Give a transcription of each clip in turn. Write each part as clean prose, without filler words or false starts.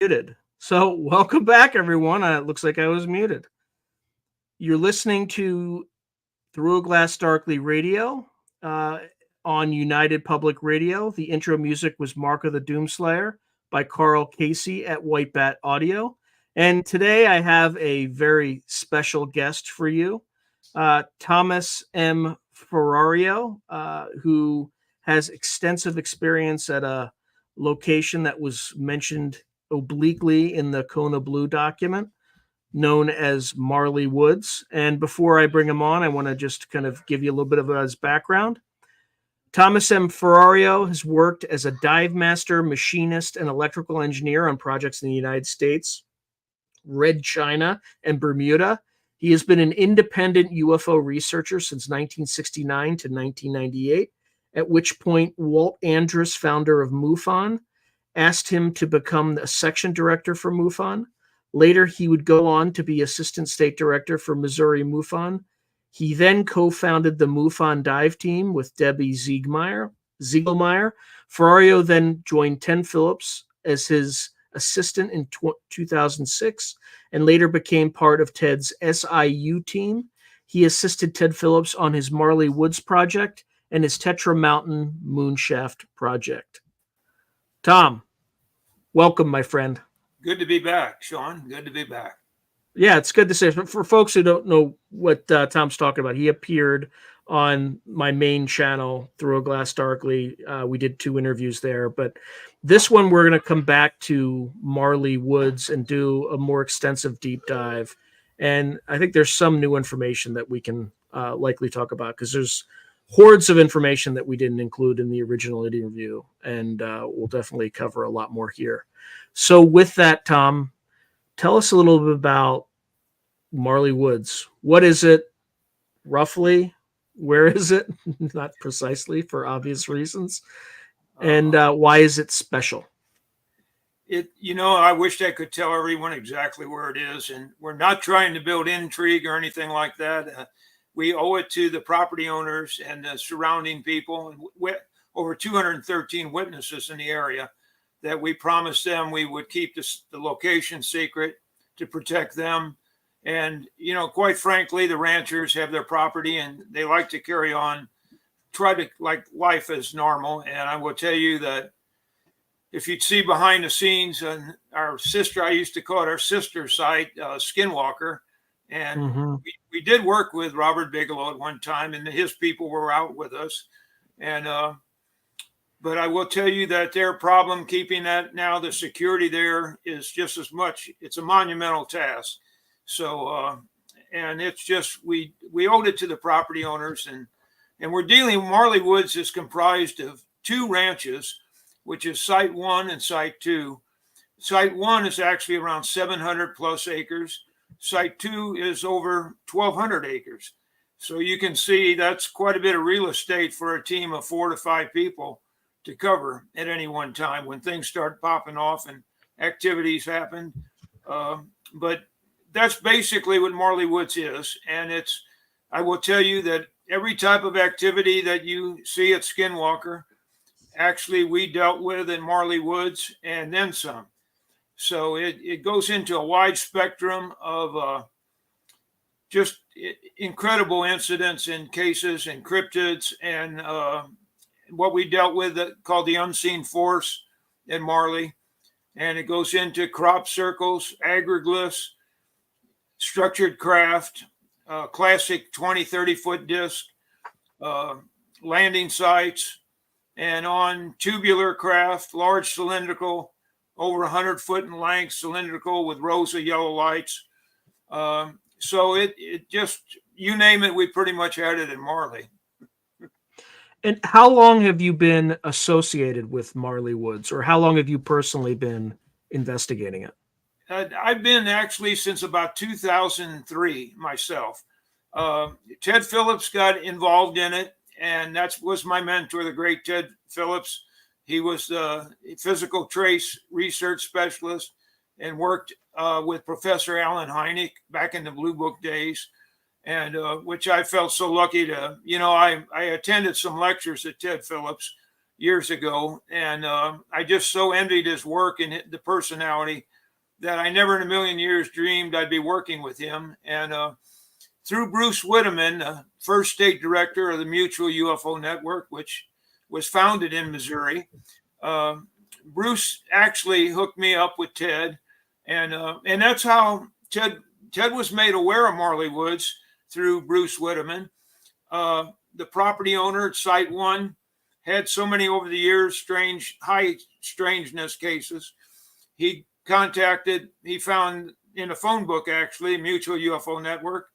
Muted. So, welcome back, everyone. It looks like I was muted. You're listening to Through a Glass Darkly Radio uh, on United Public Radio. The intro music was Mark of the Doomslayer by Carl Casey at White Bat Audio. And today I have a very special guest for you, Thomas M. Ferrario, who has extensive experience at a location that was mentioned obliquely in the Kona Blue document, known as Marley Woods. And before I bring him on, I want to just kind of give you a little bit of his background. Thomas M. Ferrario has worked as a dive master, machinist, and electrical engineer on projects in the United States, Red China, and Bermuda. He has been an independent UFO researcher since 1969 to 1998, at which point Walt Andrus, founder of MUFON, asked him to become a section director for MUFON. Later, he would go on to be assistant state director for Missouri MUFON. He then co-founded the MUFON dive team with Debbie Ziegelmeyer. Ferrario then joined Ted Phillips as his assistant in 2006 and later became part of Ted's SIU team. He assisted Ted Phillips on his Marley Woods project and his Tetra Mountain Moonshaft project. Tom, welcome, my friend. Good to be back, Sean. Good to be back. Yeah, it's good to say. For folks who don't know what Tom's talking about, he appeared on my main channel, Through a Glass Darkly. We did 2 interviews there, but this one we're going to come back to Marley Woods and do a more extensive deep dive. And I think there's some new information that we can likely talk about because there's hordes of information that we didn't include in the original interview, and we'll definitely cover a lot more here. So with that, Tom, tell us a little bit about Marley Woods. What is it, roughly? Where is it? Not precisely, for obvious reasons. And why is it special? I wish I could tell everyone exactly where it is, and we're not trying to build intrigue or anything like that. We owe it to the property owners and the surrounding people, over 213 witnesses in the area, that we promised them we would keep the location secret to protect them. And, quite frankly, the ranchers have their property and they like to carry on, try to like life as normal. And I will tell you that if you'd see behind the scenes on our sister, I used to call it our sister site, Skinwalker. And we did work with Robert Bigelow at one time, and his people were out with us. And but I will tell you that their problem keeping that now, the security there is just as much. It's a monumental task. So, and it's just, we owed it to the property owners, and we're dealing, Marley Woods is comprised of 2 ranches, which is Site 1 and Site 2. Site 1 is actually around 700 plus acres. Site 2 is over 1,200 acres. So you can see that's quite a bit of real estate for a team of 4 to 5 people to cover at any one time when things start popping off and activities happen. But that's basically what Marley Woods is. And I will tell you that every type of activity that you see at Skinwalker, actually we dealt with in Marley Woods and then some. So it goes into a wide spectrum of just incredible incidents and cases and cryptids and what we dealt with called the unseen force in Marley. And it goes into crop circles, agriglyphs, structured craft, classic 20, 30-foot disc, landing sites, and on tubular craft, large cylindrical, over 100-foot in length, cylindrical with rows of yellow lights. So it just, you name it, we pretty much had it in Marley. And how long have you been associated with Marley Woods, or how long have you personally been investigating it? I've been actually since about 2003 myself. Ted Phillips got involved in it, and that was my mentor, the great Ted Phillips. He was the physical trace research specialist and worked with Professor Alan Hynek back in the Blue Book days. And which I felt so lucky to, I attended some lectures at Ted Phillips, years ago. And I just so envied his work and the personality that I never in a million years dreamed I'd be working with him. And through Bruce Whitteman, first state director of the Mutual UFO Network, which was founded in Missouri, Bruce actually hooked me up with Ted. And that's how Ted was made aware of Marley Woods, through Bruce Whitteman. The property owner at Site 1 had so many over the years, high strangeness cases. He found in a phone book, actually, Mutual UFO Network,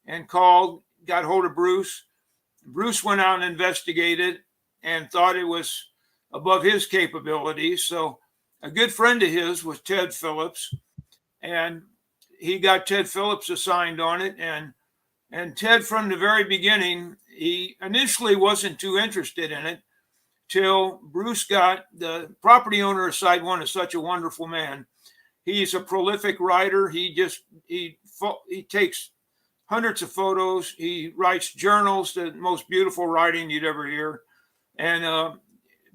and got hold of Bruce. Bruce went out and investigated and thought it was above his capabilities. So a good friend of his was Ted Phillips, and he got Ted Phillips assigned on it. And Ted, from the very beginning, he initially wasn't too interested in it till Bruce got the property owner of Site 1 is such a wonderful man. He's a prolific writer. He takes hundreds of photos. He writes journals, the most beautiful writing you'd ever hear. And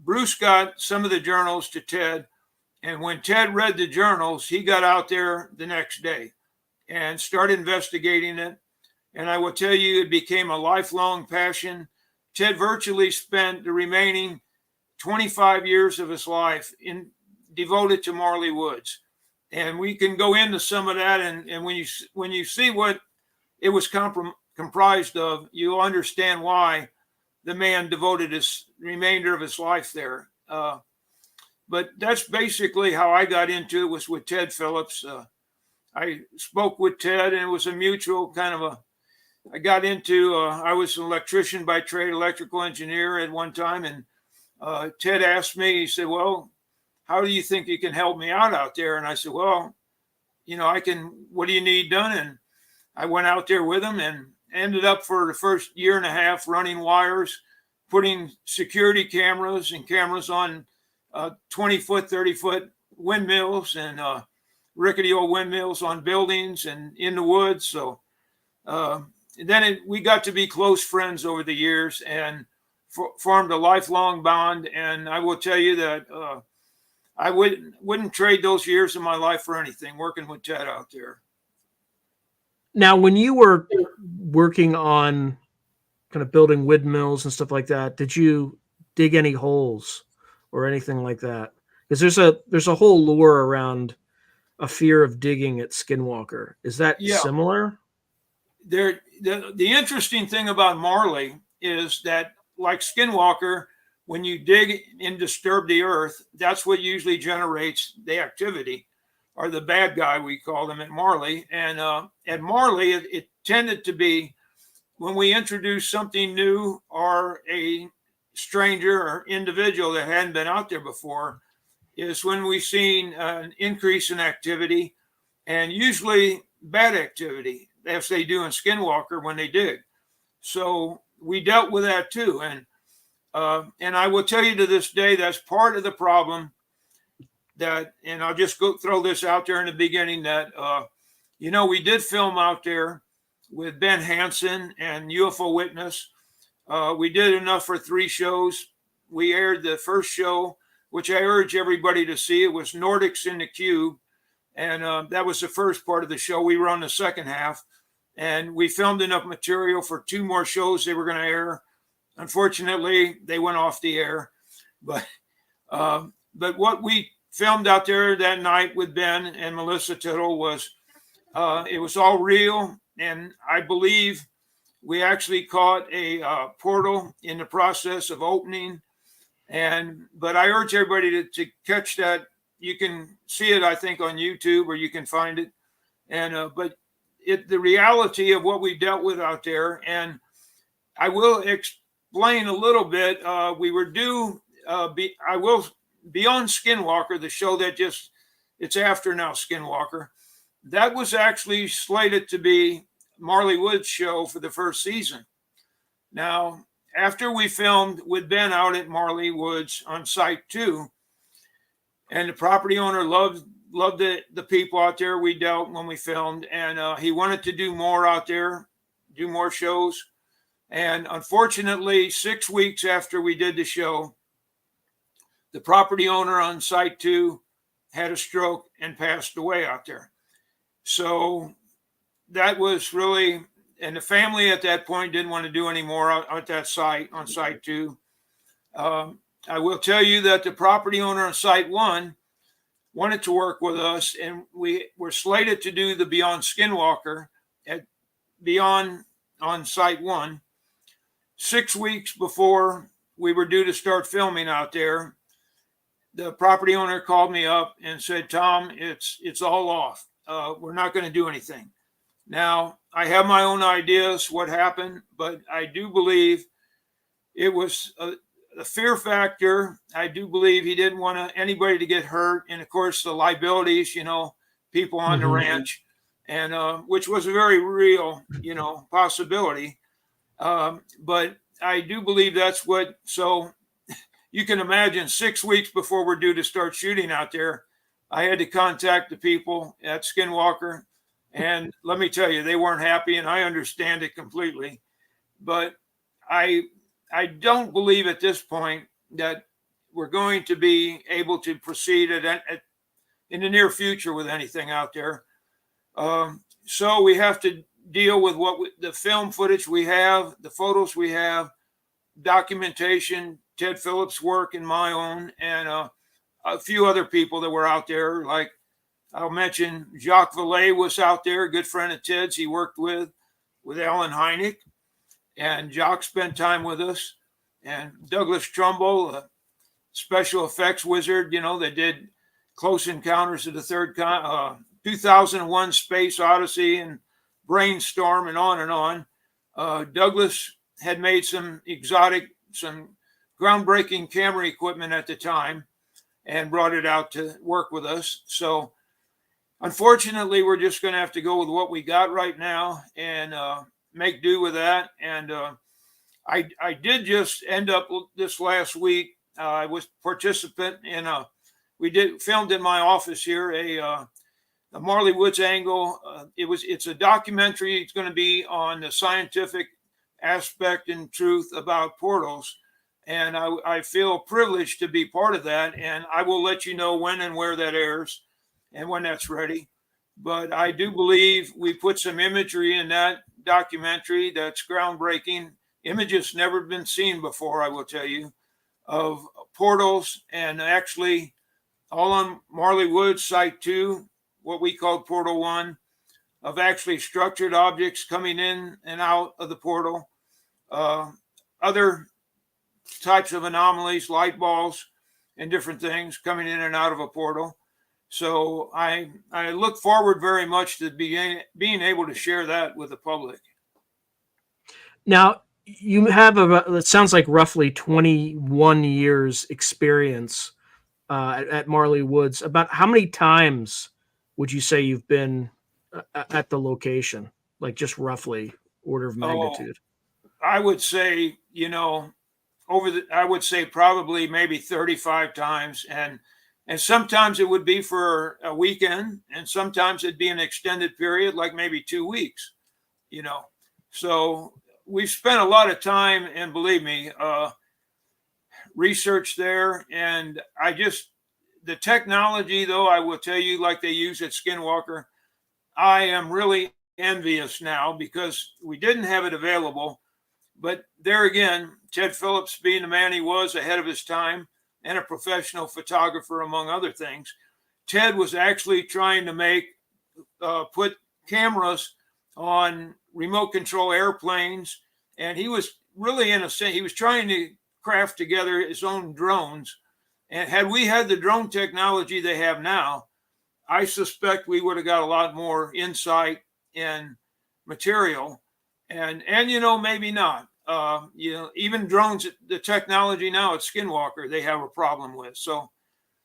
Bruce got some of the journals to Ted. And when Ted read the journals, he got out there the next day and started investigating it. And I will tell you, it became a lifelong passion. Ted virtually spent the remaining 25 years of his life devoted to Marley Woods. And we can go into some of that. And when you see what it was comprised of, you'll understand why the man devoted his remainder of his life there. But that's basically how I got into it, was with Ted Phillips. I spoke with Ted, and it was a mutual kind of I got into, I was an electrician by trade, electrical engineer at one time. And Ted asked me, he said, well, how do you think you can help me out there? And I said, well, what do you need done? And I went out there with him and ended up for the first year and a half running wires, putting security cameras and cameras on 20-foot, 30-foot windmills and rickety old windmills on buildings and in the woods. So then we got to be close friends over the years and formed a lifelong bond. And I will tell you that I wouldn't trade those years of my life for anything, working with Ted out there. Now, when you were working on kind of building windmills and stuff like that, did you dig any holes or anything like that? Because there's a whole lore around a fear of digging at Skinwalker. Is that similar? The interesting thing about Marley is that, like Skinwalker, when you dig and disturb the earth, that's what usually generates the activity, or the bad guy, we call them at Marley. And at Marley, it tended to be when we introduced something new or a stranger or individual that hadn't been out there before, is when we've seen an increase in activity, and usually bad activity, as they do in Skinwalker when they dig. So we dealt with that too. And I will tell you, to this day, that's part of the problem. And I'll just throw this out there in the beginning, that we did film out there with Ben Hansen and UFO Witness. We did enough for 3 shows. We aired the first show, which I urge everybody to see. It was Nordics in the Cube. And that was the first part of the show. We were on the second half. And we filmed enough material for 2 more shows they were going to air. Unfortunately, they went off the air. But what we filmed out there that night with Ben and Melissa Tittle was, it was all real. And I believe we actually caught a portal in the process of opening. But I urge everybody to catch that. You can see it, I think, on YouTube, or you can find it. But the reality of what we dealt with out there, and I will explain a little bit. We were due. I will Beyond Skinwalker, the show that it's after now, Skinwalker. That was actually slated to be Marley Woods' show for the first season. Now, after we filmed with Ben out at Marley Woods on Site 2, and the property owner loved the people out there we dealt when we filmed, and he wanted to do more out there, do more shows. And unfortunately, 6 weeks after we did the show, the property owner on site 2 had a stroke and passed away out there. So that was really, and the family at that point didn't want to do any more at that site, on site 2. I will tell you that the property owner on site 1 wanted to work with us, and we were slated to do the Beyond Skinwalker at Beyond on site 1. 6 weeks before we were due to start filming out there, the property owner called me up and said, "Tom, it's all off. We're not going to do anything." Now, I have my own ideas what happened, but I do believe it was a fear factor. I do believe he didn't want anybody to get hurt. And of course, the liabilities, people on the ranch, and which was a very real, possibility. But I do believe that's what, so you can imagine 6 weeks before we're due to start shooting out there, I had to contact the people at Skinwalker. And let me tell you, they weren't happy, and I understand it completely. But I don't believe at this point that we're going to be able to proceed in the near future with anything out there. So we have to deal with the film footage we have, the photos we have, documentation, Ted Phillips' work and my own, and a few other people that were out there. Like I'll mention Jacques Vallée was out there, a good friend of Ted's. He worked with Alan Hynek, and Jacques spent time with us. And Douglas Trumbull, a special effects wizard, that did Close Encounters of the Third Kind, 2001 Space Odyssey and Brainstorm, and on and on. Douglas had made some groundbreaking camera equipment at the time and brought it out to work with us. So unfortunately, we're just going to have to go with what we got right now and make do with that. And I did just end up this last week. I was participant in filmed in my office here a Marley Woods angle. It's a documentary. It's going to be on the scientific aspect and truth about portals. And I feel privileged to be part of that. And I will let you know when and where that airs and when that's ready. But I do believe we put some imagery in that documentary that's groundbreaking. Images never been seen before, I will tell you, of portals, and actually all on Marley Woods site 2, what we called Portal 1, of actually structured objects coming in and out of the portal, other types of anomalies, light balls, and different things coming in and out of a portal. So I look forward very much to being able to share that with the public. Now, you have it sounds like roughly 21 years experience at Marley Woods. About how many times would you say you've been at the location? Like just roughly order of magnitude. I would say, I would say probably maybe 35 times. And sometimes it would be for a weekend, and sometimes it'd be an extended period, like maybe 2 weeks, So we've spent a lot of time, and believe me, research there. And the technology, though, I will tell you, like they use at Skinwalker, I am really envious now because we didn't have it available. But there again, Ted Phillips, being the man he was, ahead of his time, and a professional photographer, among other things, Ted was actually trying to put cameras on remote control airplanes. And he was really, he was trying to craft together his own drones. And had we had the drone technology they have now, I suspect we would have got a lot more insight and material. And maybe not. Even drones, the technology now at Skinwalker, they have a problem with. So,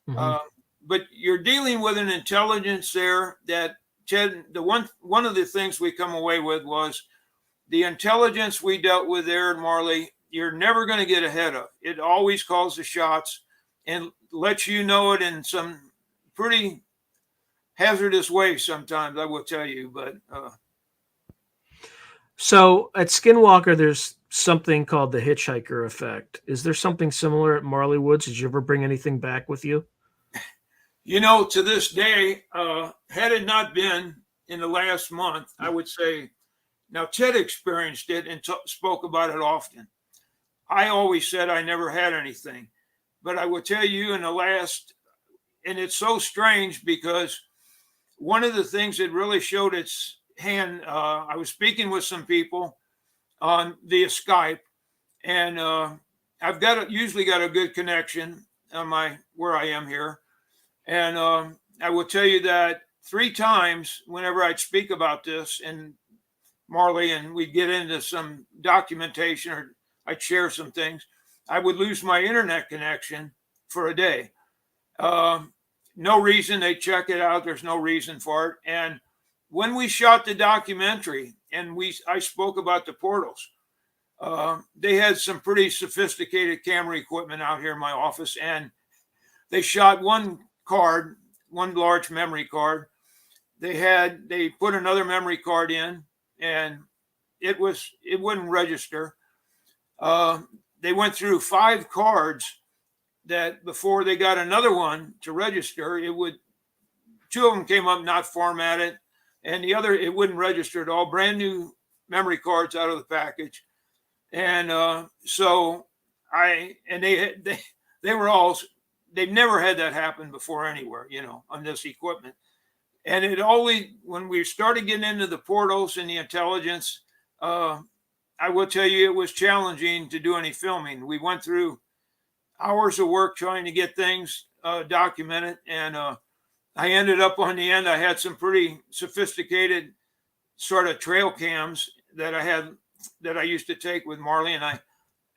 but you're dealing with an intelligence there that Ted, one of the things we come away with was the intelligence we dealt with there in Marley. You're never going to get ahead of. It always calls the shots and lets you know it in some pretty hazardous ways sometimes, I will tell you. But so at Skinwalker, there's something called the hitchhiker effect. Is there something similar at Marley Woods? Did you ever bring anything back with you? You know, to this day, had it not been in the last month, I would say, now Ted experienced it and spoke about it often. I always said I never had anything, but I will tell you in the last, and it's so strange because one of the things that really showed its hand, I was speaking with some people on via Skype, and I've usually got a good connection on where I am here. And I will tell you that 3 times whenever I'd speak about this and Marley and we'd get into some documentation or I'd share some things, I would lose my internet connection for a day. No reason. They check it out. There's no reason for it. And when we shot the documentary and I spoke about the portals, they had some pretty sophisticated camera equipment out here in my office, and they shot one large memory card. They put another memory card in, and it wouldn't register. They went through 5 cards that before they got another one to register, 2 of them came up not formatted, and the other, it wouldn't register at all. Brand new memory cards out of the package. And they've never had that happen before anywhere, on this equipment. And when we started getting into the portals and the intelligence, I will tell you, it was challenging to do any filming. We went through hours of work trying to get things documented. And I ended up on the end, I had some pretty sophisticated sort of trail cams that I used to take with Marley, and I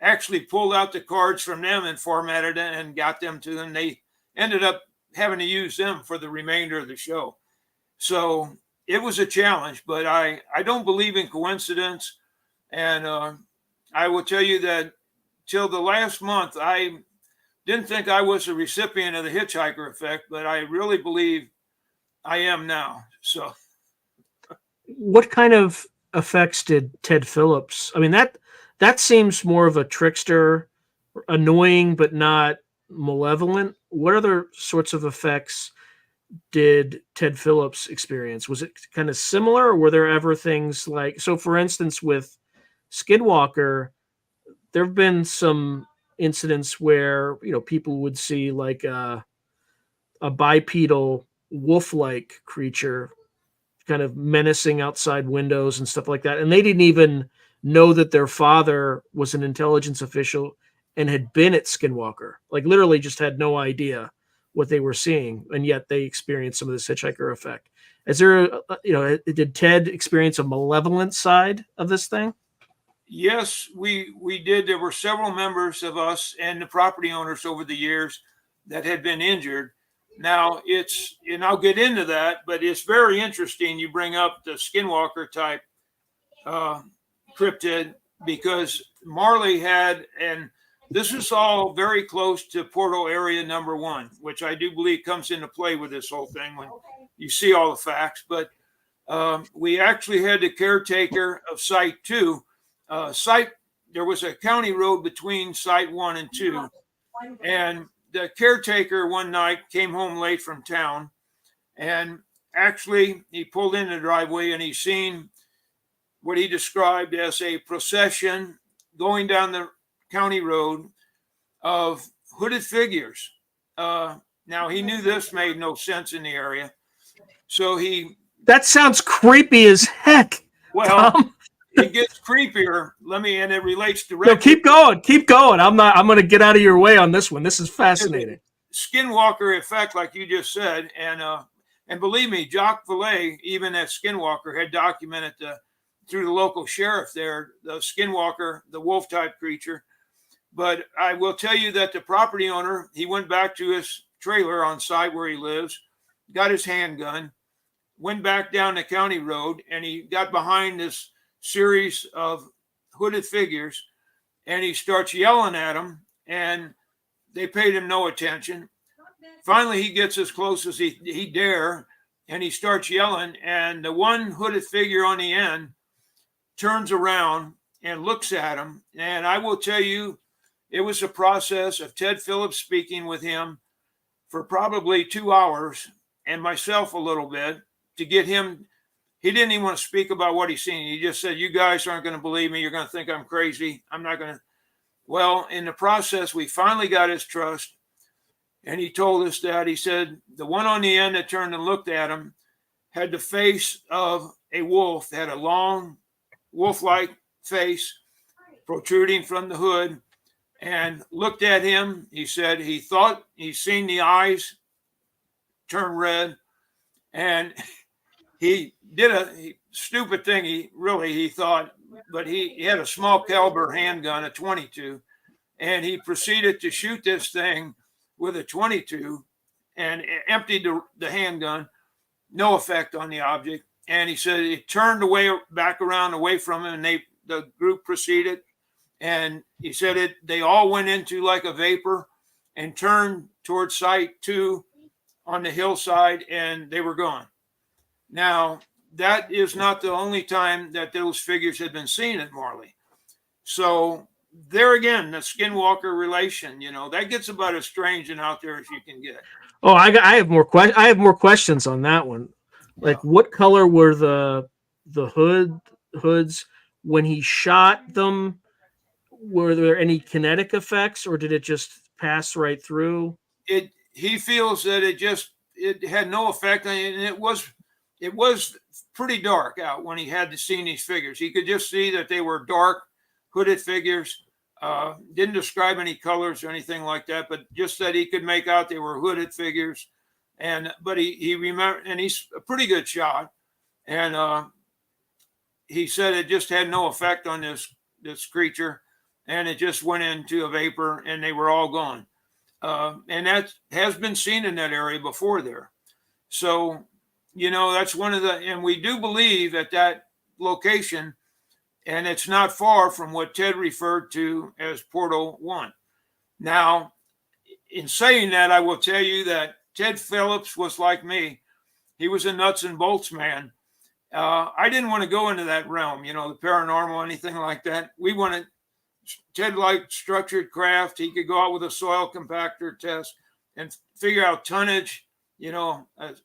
actually pulled out the cards from them and formatted it and got them to them. They ended up having to use them for the remainder of the show. So it was a challenge, but I don't believe in coincidence. And I will tell you that till the last month, I didn't think I was a recipient of the hitchhiker effect, but I really believe I am now. So what kind of effects did Ted Phillips? I mean, that seems more of a trickster, annoying but not malevolent. What other sorts of effects did Ted Phillips experience? Was it kind of similar, or were there ever things like, so for instance, with Skinwalker, there have been some incidents where, people would see like a bipedal wolf-like creature kind of menacing outside windows and stuff like that. And they didn't even know that their father was an intelligence official and had been at Skinwalker, like literally just had no idea what they were seeing. And yet they experienced some of this hitchhiker effect. Is there, did Ted experience a malevolent side of this thing? Yes, we did. There were several members of us and the property owners over the years that had been injured. Now and I'll get into that, but it's very interesting you bring up the Skinwalker type cryptid, because Marley had, and this is all very close to portal area number 1, which I do believe comes into play with this whole thing when you see all the facts. But we actually had the caretaker of Site 2. There was a county road between Site 1 and 2, and the caretaker one night came home late from town, and actually he pulled in the driveway and he seen what he described as a procession going down the county road of hooded figures. Now he knew this made no sense in the area, so that sounds creepy as heck. Well, Tom. It gets creepier. And it relates directly. No, keep going. I'm going to get out of your way on this one. This is fascinating. Skinwalker effect, like you just said. And believe me, Jacques Vallée, even at Skinwalker, had documented through the local sheriff there, the Skinwalker, the wolf type creature. But I will tell you that the property owner, he went back to his trailer on site where he lives, got his handgun, went back down the county road, and he got behind this series of hooded figures, and he starts yelling at them, and they paid him no attention. Finally, he gets as close as he dare, and he starts yelling, and the one hooded figure on the end turns around and looks at him. And I will tell you, it was a process of Ted Phillips speaking with him for probably 2 hours, and myself a little bit, to get him. He didn't even want to speak about what he's seen. He just said, "You guys aren't going to believe me. You're going to think I'm crazy. I'm not going to." Well, in the process, we finally got his trust. And he told us that, he said, the one on the end that turned and looked at him had the face of a wolf, had a long wolf-like face protruding from the hood, and looked at him. He said he thought he seen the eyes turn red, and he did a stupid thing. He thought, but he had a small caliber handgun, a 22, and he proceeded to shoot this thing with a 22 and emptied the handgun. No effect on the object. And he said it turned back around away from him, and the group proceeded. And he said they all went into like a vapor and turned towards Site 2 on the hillside, and they were gone. Now, that is not the only time that those figures had been seen at Marley. So there again, the skinwalker relation, that gets about as strange and out there as you can get. Oh, I have more questions. I have more questions on that one. Like, what color were the hoods when he shot them? Were there any kinetic effects, or did it just pass right through? He feels that it had no effect, and it was pretty dark out when he had seen these figures. He could just see that they were dark, hooded figures. Didn't describe any colors or anything like that, but just that he could make out they were hooded figures. But he remembered, and he's a pretty good shot. And he said it just had no effect on this creature, and it just went into a vapor, and they were all gone. And that has been seen in that area before there. So, that's one of and we do believe at that location, and it's not far from what Ted referred to as Portal 1. Now, in saying that, I will tell you that Ted Phillips was like me. He was a nuts and bolts man. I didn't want to go into that realm, the paranormal, anything like that. Ted liked structured craft. He could go out with a soil compactor test and figure out tonnage,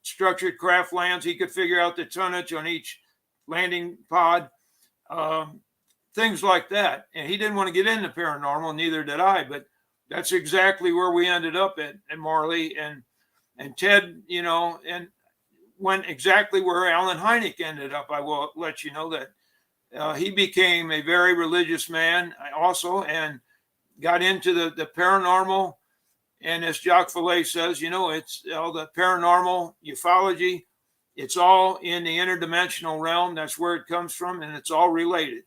structured craft lands. He could figure out the tonnage on each landing pod. Things like that. And he didn't want to get into paranormal, neither did I, but that's exactly where we ended up at Marley. And Ted, and went exactly where Alan Hynek ended up. I will let you know that he became a very religious man also, and got into the paranormal. And as Jacques Vallée says, it's all the paranormal ufology. It's all in the interdimensional realm. That's where it comes from, and it's all related.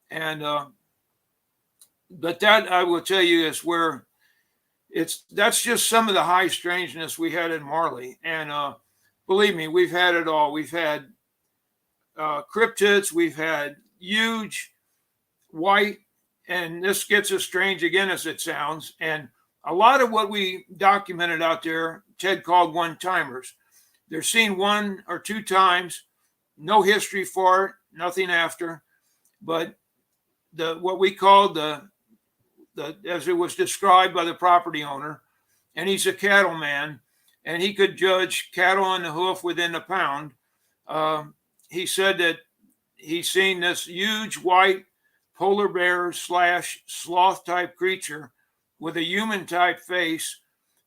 And but that, I will tell you, is where that's just some of the high strangeness we had in Marley. And believe me, we've had it all. We've had cryptids, we've had huge white, and this gets as strange again as it sounds. And a lot of what we documented out there, Ted called one-timers. They're seen 1 or 2 times, no history for it, nothing after. But what we called the as it was described by the property owner, and he's a cattleman, and he could judge cattle on the hoof within a pound. He said that he's seen this huge white polar bear / sloth type creature with a human type face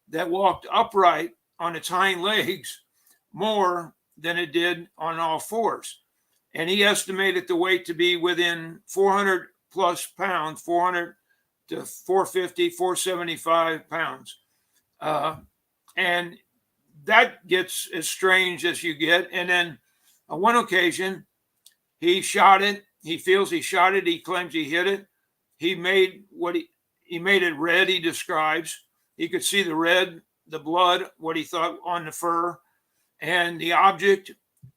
that walked upright on its hind legs more than it did on all fours. And he estimated the weight to be within 400 plus pounds, 400 to 450, 475 pounds. And that gets as strange as you get. And then on one occasion, he shot it. He feels he shot it. He claims he hit it. He made he made it red, he describes. He could see the red, the blood, what he thought on the fur. And the object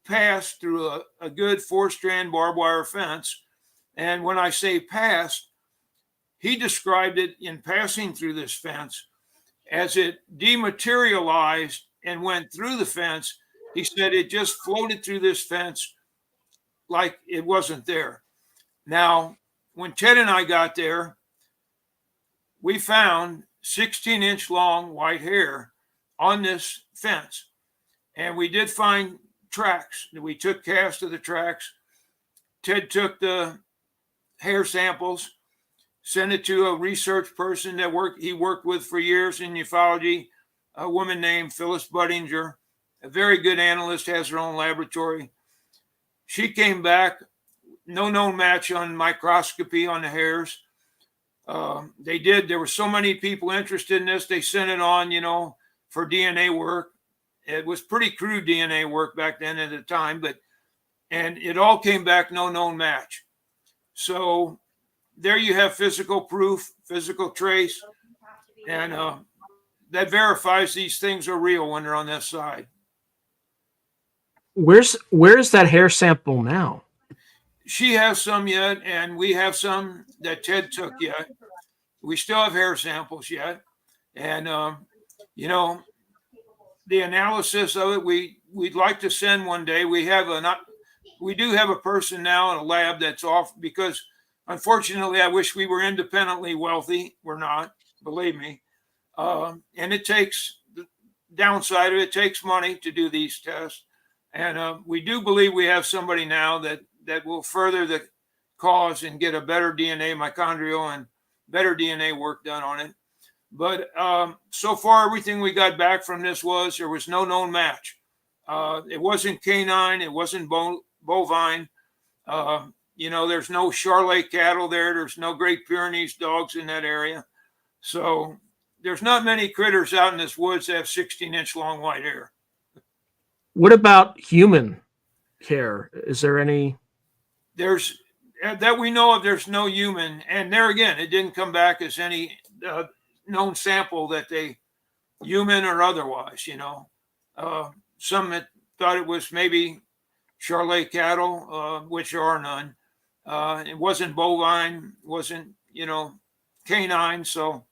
passed through a good 4-strand barbed wire fence. And when I say passed, he described it in passing through this fence as it dematerialized and went through the fence. He said it just floated through this fence like it wasn't there. Now, when Ted and I got there, we found 16-inch long white hair on this fence. And we did find tracks. We took casts of the tracks. Ted took the hair samples, sent it to a research person that he worked with for years in ufology, a woman named Phyllis Budinger, a very good analyst, has her own laboratory. She came back, no known match on microscopy on the hairs. There were so many people interested in this, they sent it on, for DNA work. It was pretty crude DNA work back then at the time, and it all came back no known match. So there you have physical proof, physical trace, and that verifies these things are real when they're on this side. Where's that hair sample now? She has some yet, and we have some that Ted took yet. We still have hair samples yet, and the analysis of it we'd like to send one day. We do have a person now in a lab that's off because, unfortunately, I wish we were independently wealthy. We're not, believe me, and it takes the downside of it takes money to do these tests, and we do believe we have somebody now that will further the cause and get a better DNA mitochondrial and better DNA work done on it. But so far, everything we got back from this there was no known match. It wasn't canine. It wasn't bovine. There's no Charolais cattle there. There's no Great Pyrenees dogs in that area. So there's not many critters out in this woods that have 16-inch long white hair. What about human hair? Is there any? There's that we know of. There's no human, and there again, it didn't come back as any known sample that they human or otherwise. Some that thought it was maybe Charolais cattle, which are none. It wasn't bovine, wasn't canine, so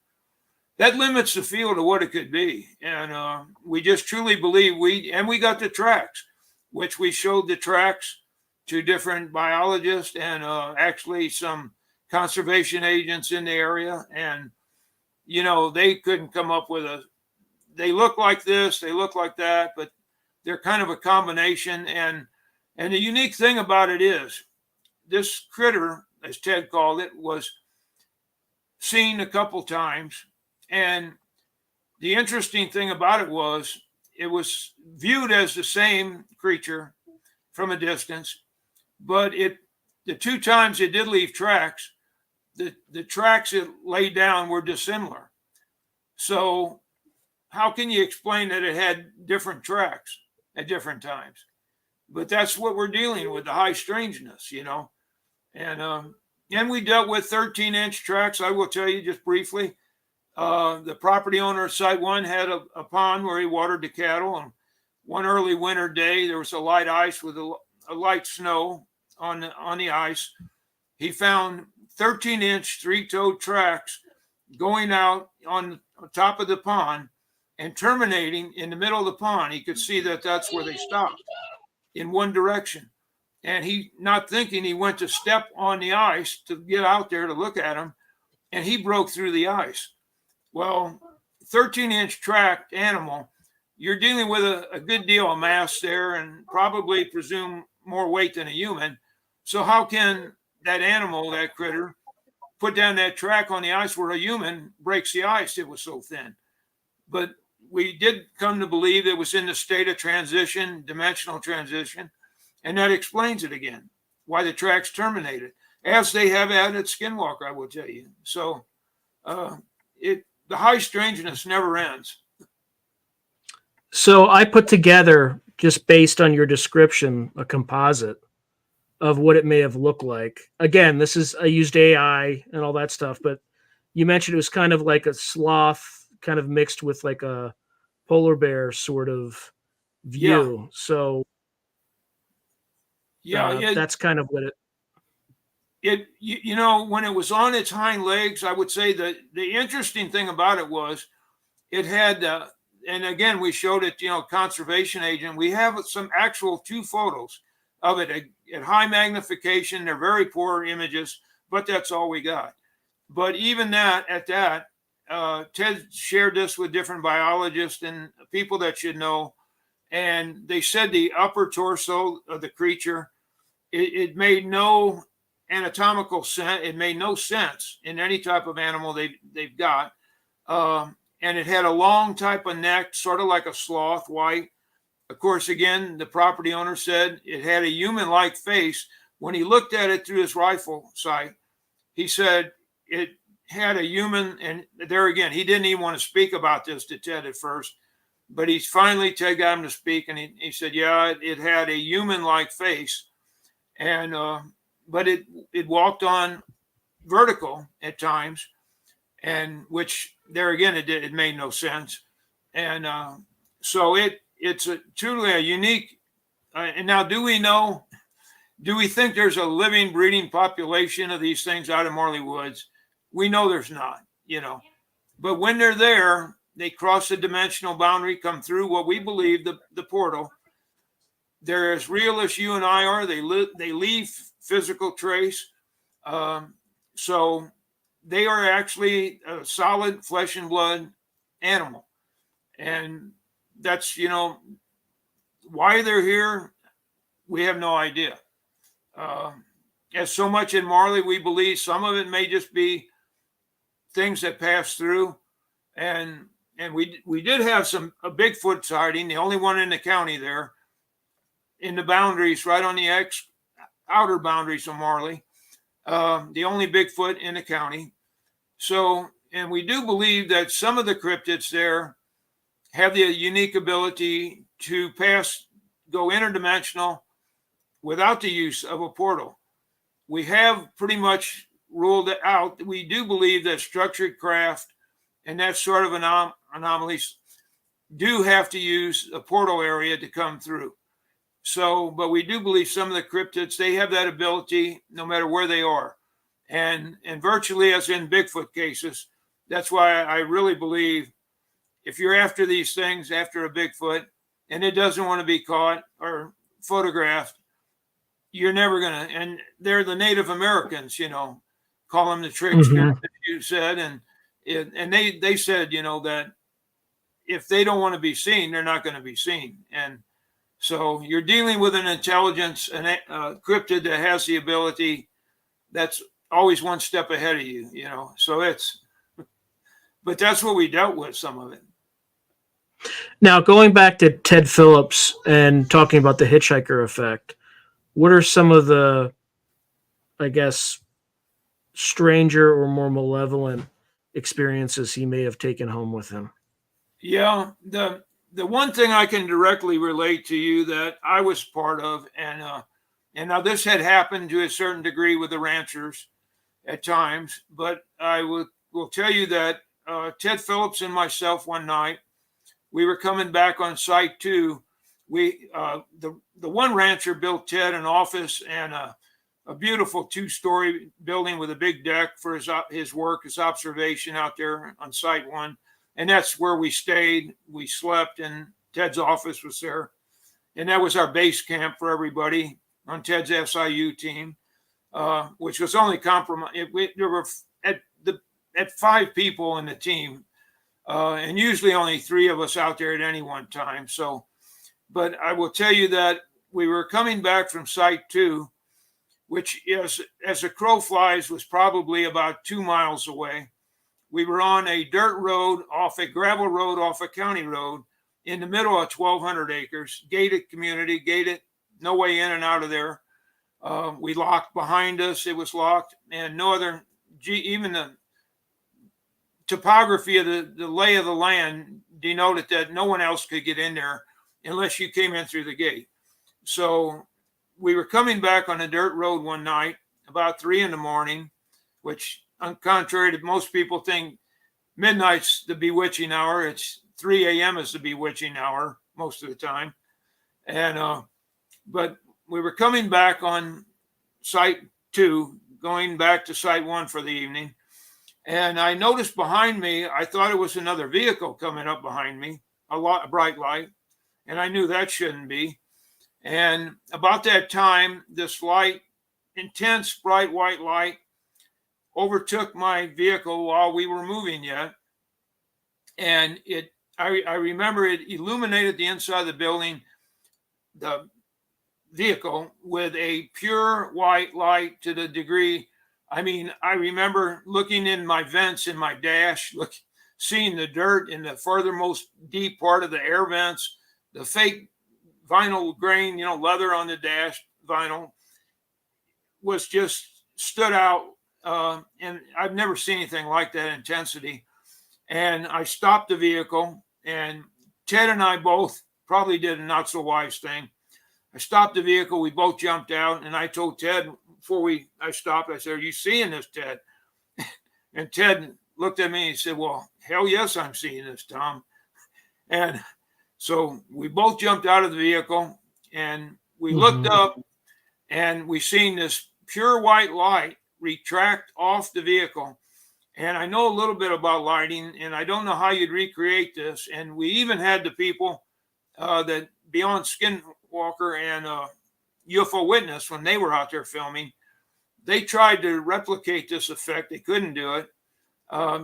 that limits the field of what it could be. And we just truly believe we got the tracks, which we showed the tracks to different biologists and actually some conservation agents in the area. And, they couldn't come up with they look like this, they look like that, but they're kind of a combination. And the unique thing about it is this critter, as Ted called it, was seen a couple times. And the interesting thing about it was viewed as the same creature from a distance, but the two times it did leave tracks, the tracks it laid down were dissimilar. So how can you explain that it had different tracks at different times? But that's what we're dealing with, the high strangeness, and we dealt with 13-inch tracks. I will tell you just briefly, the property owner of Site 1 had a pond where he watered the cattle, and one early winter day, there was a light ice with a light snow on the ice. He found 13-inch three-toed tracks going out on top of the pond and terminating in the middle of the pond. He could see that that's where they stopped in one direction. And he, not thinking, he went to step on the ice to get out there to look at them, and he broke through the ice. Well, 13-inch tracked animal, you're dealing with a good deal of mass there and probably presume more weight than a human. So how can that animal, that critter, put down that track on the ice where a human breaks the ice? It was so thin. But we did come to believe it was in the state of transition, dimensional transition, and that explains it again, why the tracks terminated, as they have added Skinwalker, I will tell you. So the high strangeness never ends. So I put together, just based on your description, a composite of what it may have looked like. Again, I used AI and all that stuff, but you mentioned it was kind of like a sloth, kind of mixed with like a polar bear sort of view. Yeah. So that's kind of what when it was on its hind legs, I would say that the interesting thing about it was it had, and again, we showed it, conservation agent. We have some actual 2 photos of it at high magnification. They're very poor images, but that's all we got. But even that, Ted shared this with different biologists and people that should know. And they said the upper torso of the creature, it made no anatomical sense. It made no sense in any type of animal they've got. And it had a long type of neck, sort of like a sloth, white. Of course, again, the property owner said it had a human-like face. When he looked at it through his rifle sight, he said it had a human, and there again, he didn't even want to speak about this to Ted at first, but he's finally, Ted got him to speak, and he said, yeah, it had a human-like face, and but it walked on vertical at times, and which there again, it made no sense. And so it's truly a unique, and now do we think there's a living, breeding population of these things out of Marley Woods? We know there's not, but when they're there, they cross the dimensional boundary, come through what we believe the portal. They're as real as you and I are. They leave physical trace. So they are actually a solid flesh and blood animal. And that's, why they're here, we have no idea. As so much in Marley, we believe some of it may just be things that pass through. And we did have a Bigfoot sighting, the only one in the county there, in the boundaries, right on the outer boundaries of Marley, the only Bigfoot in the county. So, and we do believe that some of the cryptids there have the unique ability to go interdimensional without the use of a portal. We have pretty much ruled it out. We do believe that structured craft and that sort of anomalies do have to use a portal area to come through. So, but we do believe some of the cryptids, they have that ability no matter where they are. And virtually as in Bigfoot cases, that's why I really believe if you're after these things, after a Bigfoot, and it doesn't want to be caught or photographed, you're never going to, and they're the Native Americans, call them the trickster, as you said. And they said, that if they don't want to be seen, they're not going to be seen. And so you're dealing with an intelligence, a cryptid that has the ability that's always one step ahead of you, so but that's what we dealt with, some of it. Now, going back to Ted Phillips and talking about the hitchhiker effect, what are some of the, I guess, stranger or more malevolent experiences he may have taken home with him? Yeah, the one thing I can directly relate to you that I was part of, and now this had happened to a certain degree with the ranchers at times, but I will tell you that Ted Phillips and myself one night, we were coming back on site 2. We the one rancher built Ted an office and a beautiful 2-story building with a big deck for his work, his observation out there on site 1. And that's where we stayed. We slept, and Ted's office was there. And that was our base camp for everybody on Ted's SIU team, which was only compromised. There were at 5 people in the team, and usually only 3 of us out there at any one time. So, but I will tell you that we were coming back from site 2, which is, as a crow flies, was probably about 2 miles away. We were on a dirt road, off a gravel road, off a county road, in the middle of 1,200 acres, gated community, gated, no way in and out of there. We locked behind us. It was locked, and no other, even the topography of the lay of the land denoted that no one else could get in there unless you came in through the gate. So we were coming back on a dirt road one night about 3 a.m, which, contrary to most people think midnight's the bewitching hour, it's 3 a.m. is the bewitching hour most of the time. And but we were coming back on site 2, going back to site 1 for the evening. And I noticed behind me, I thought it was another vehicle coming up behind me, a bright light. And I knew that shouldn't be. And about that time, this light, intense bright white light, overtook my vehicle while we were moving yet. And I remember it illuminated the inside of the building, the vehicle, with a pure white light to the degree. I mean, I remember looking in my vents in my dash, seeing the dirt in the furthermost deep part of the air vents, the fake vinyl grain, leather on the dash vinyl was just stood out. And I've never seen anything like that intensity. And I stopped the vehicle, and Ted and I both probably did a not so wise thing. I stopped the vehicle. We both jumped out, and I told Ted before I stopped, I said, "Are you seeing this, Ted?" And Ted looked at me and he said, "Well, hell yes, I'm seeing this, Tom." And so we both jumped out of the vehicle, and we looked up, and we seen this pure white light retract off the vehicle. And I know a little bit about lighting, and I don't know how you'd recreate this. And we even had the people that Beyond Skinwalker and UFO Witness, when they were out there filming, they tried to replicate this effect. They couldn't do it.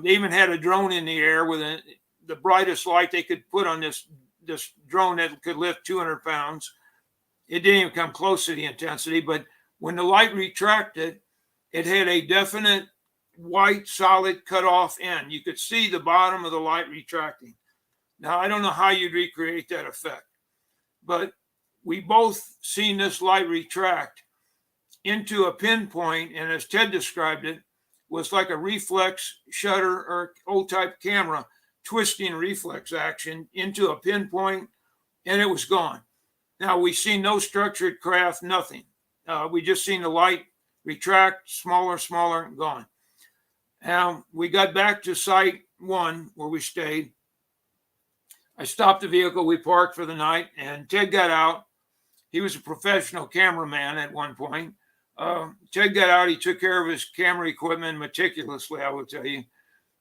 They even had a drone in the air with the brightest light they could put on this drone that could lift 200 pounds. It didn't even come close to the intensity. But when the light retracted, it had a definite white solid cut off end. You could see the bottom of the light retracting. Now, I don't know how you'd recreate that effect, but we both seen this light retract into a pinpoint, and as Ted described it, was like a reflex shutter or old type camera twisting reflex action into a pinpoint, and it was gone. Now, we seen no structured craft, nothing. We just seen the light retract, smaller, gone. Now, we got back to site one where we stayed. I stopped the vehicle. We parked for the night, and Ted got out. He was a professional cameraman at one point. Ted got out. He took care of his camera equipment meticulously, I will tell you.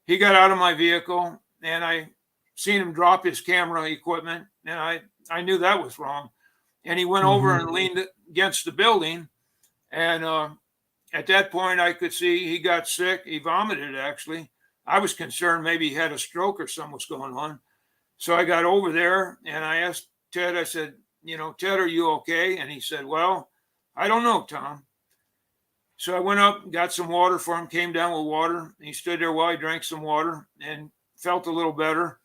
He got out of my vehicle, and I seen him drop his camera equipment, and I knew that was wrong. And he went over and leaned against the building, and at that point, I could see he got sick. He vomited, actually. I was concerned maybe he had a stroke or something was going on. So I got over there, and I asked Ted, I said, "Ted, are you okay?" And he said, "Well, I don't know, Tom." So I went up, got some water for him, came down with water. And he stood there while he drank some water and felt a little better.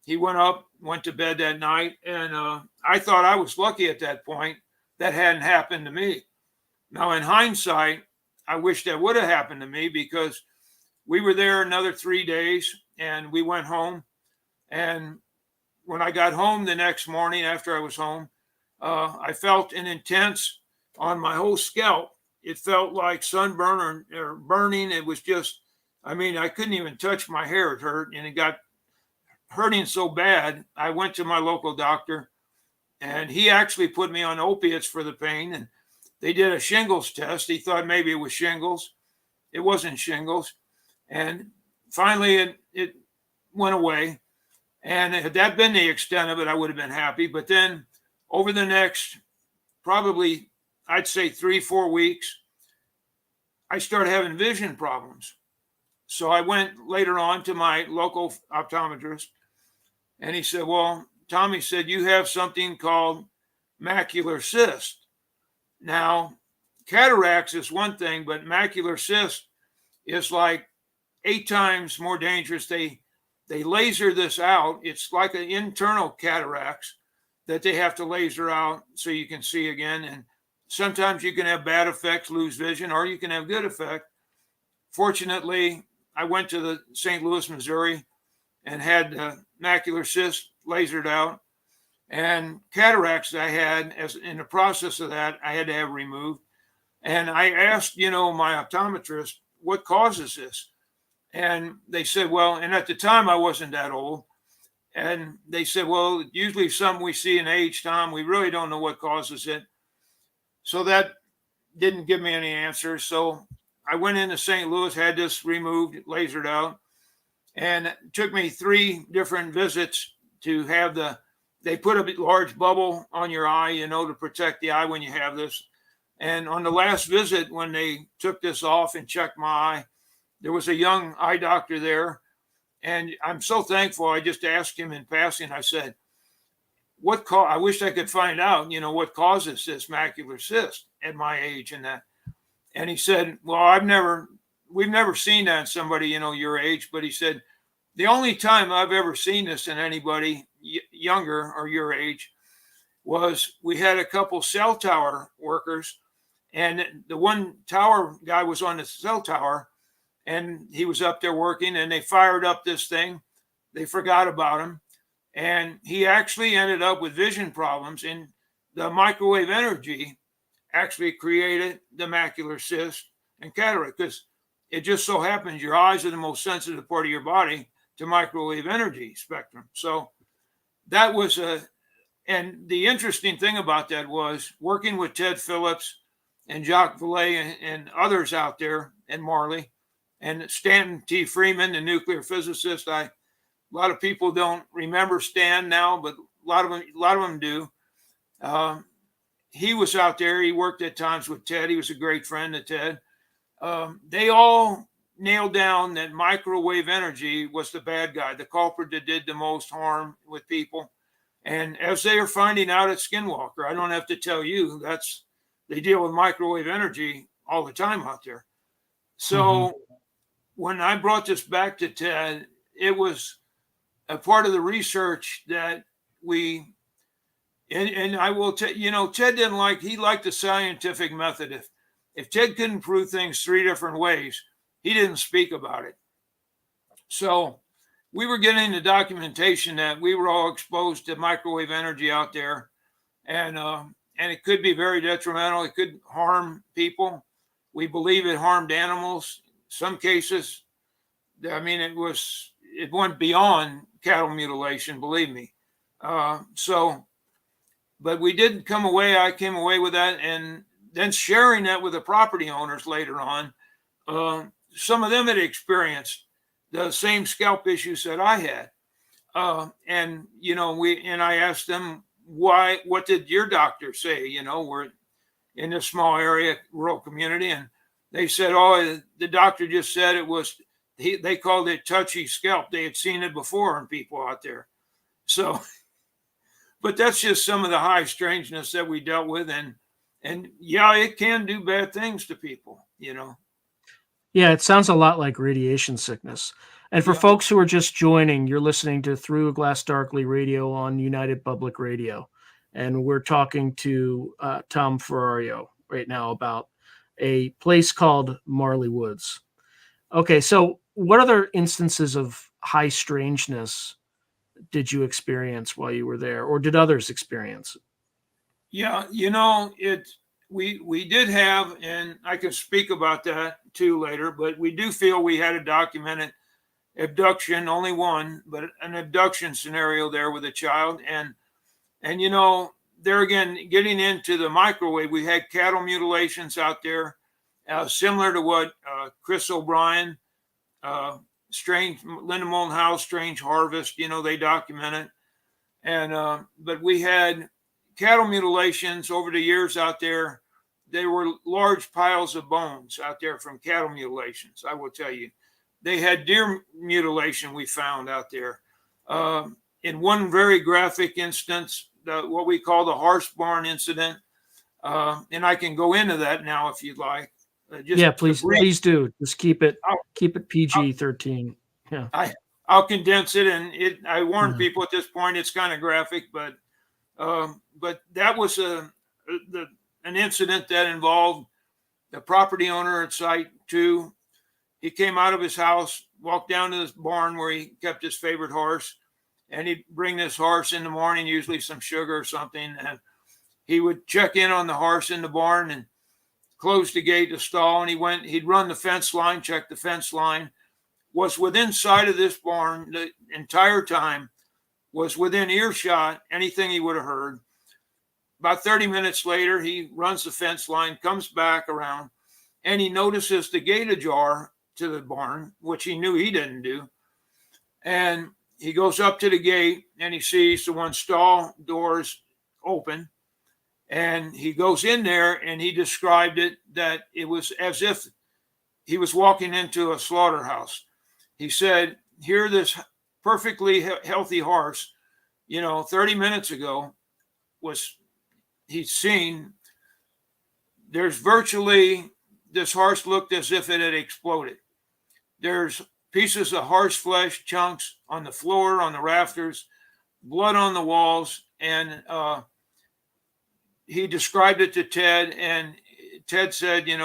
He went up, went to bed that night, and I thought I was lucky at that point. That hadn't happened to me. Now, in hindsight, I wish that would have happened to me, because we were there another 3 days and we went home. And when I got home the next morning after I was home, I felt an intense on my whole scalp. It felt like sunburn or burning. It was just, I couldn't even touch my hair. It hurt, and it got hurting so bad. I went to my local doctor, and he actually put me on opiates for the pain. And they did a shingles test. He thought maybe it was shingles. It wasn't shingles. And finally, it went away. And had that been the extent of it, I would have been happy. But then over the next, probably, I'd say 3-4 weeks, I started having vision problems. So I went later on to my local optometrist, and he said, "Well, Tommy said, you have something called macular cyst." Now, cataracts is one thing, but macular cyst is like 8 times more dangerous. They laser this out. It's like an internal cataracts that they have to laser out so you can see again. And sometimes you can have bad effects, lose vision, or you can have good effect. Fortunately, I went to the St. Louis, Missouri, and had macular cyst lasered out. And cataracts I had, as in the process of that, I had to have removed. And I asked, my optometrist, what causes this? And they said, well, and at the time I wasn't that old. And they said, well, usually something we see in age, Tom, we really don't know what causes it. So that didn't give me any answers. So I went into St. Louis, had this removed, lasered out. And it took me 3 different visits to have they put a large bubble on your eye, to protect the eye when you have this. And on the last visit, when they took this off and checked my eye, there was a young eye doctor there, and I'm so thankful. I just asked him in passing. I said, I wish I could find out, what causes this macular cyst at my age and that. And he said, well, we've never seen that in somebody, your age. But he said, the only time I've ever seen this in anybody younger or your age was we had a couple cell tower workers, and the one tower guy was on the cell tower, and he was up there working, and they fired up this thing. They forgot about him. And he actually ended up with vision problems, and the microwave energy actually created the macular cyst and cataract, because it just so happens your eyes are the most sensitive part of your body to microwave energy spectrum. So that was and the interesting thing about that was working with Ted Phillips and Jacques Vallée and others out there, and Marley and Stanton T. Freeman, the nuclear physicist. A lot of people don't remember Stan now, but a lot of them do. He was out there. He worked at times with Ted. He was a great friend of Ted. They all nailed down that microwave energy was the bad guy, the culprit that did the most harm with people. And as they are finding out at Skinwalker, I don't have to tell you, they deal with microwave energy all the time out there. So when I brought this back to Ted, it was a part of the research that and I will tell Ted he liked the scientific method. If Ted couldn't prove things 3 different ways, he didn't speak about it. So we were getting the documentation that we were all exposed to microwave energy out there, and it could be very detrimental. It could harm people. We believe it harmed animals. Some cases, I mean, it went beyond cattle mutilation, believe me. But we did come away. I came away with that, and then sharing that with the property owners later on. Some of them had experienced the same scalp issues that I had. And I asked them, what did your doctor say? We're in this small area, rural community. And they said, the doctor just said they called it touchy scalp. They had seen it before in people out there. So, but that's just some of the high strangeness that we dealt with. And yeah, it can do bad things to people, Yeah, it sounds a lot like radiation sickness. And for folks who are just joining, you're listening to Through a Glass Darkly Radio on United Public Radio. And we're talking to Tom Ferrario right now about a place called Marley Woods. Okay, so what other instances of high strangeness did you experience while you were there, or did others experience? Yeah, we did have, and I can speak about that too later, but we do feel we had a documented abduction, only one, but an abduction scenario there with a child. And there again, getting into the microwave, we had cattle mutilations out there, similar to what Chris O'Brien, Strange Linda Moulton House, Strange Harvest, they documented. And but we had cattle mutilations over the years out there. There were large piles of bones out there from cattle mutilations, I will tell you. They had deer mutilation we found out there. In one very graphic instance, what we call the horse barn incident, and I can go into that now if you'd like. Please do. Just keep it PG-13. Yeah, I'll condense it, and I warn people at this point it's kind of graphic, but that was an incident that involved the property owner at site 2. He came out of his house, walked down to this barn where he kept his favorite horse, and he'd bring this horse in the morning, usually some sugar or something, and he would check in on the horse in the barn and close the gate, the stall, and he'd run the fence line, check the fence line, was within sight of this barn the entire time, was within earshot, anything he would have heard. About 30 minutes later, he runs the fence line, comes back around, and he notices the gate ajar to the barn, which he knew he didn't do. And he goes up to the gate and he sees the one stall doors open. And he goes in there and he described it that it was as if he was walking into a slaughterhouse. He said, here, this perfectly healthy horse, 30 minutes ago he's seen, there's virtually, this horse looked as if it had exploded. There's pieces of horse flesh chunks on the floor, on the rafters, blood on the walls. And he described it to Ted, and Ted said, it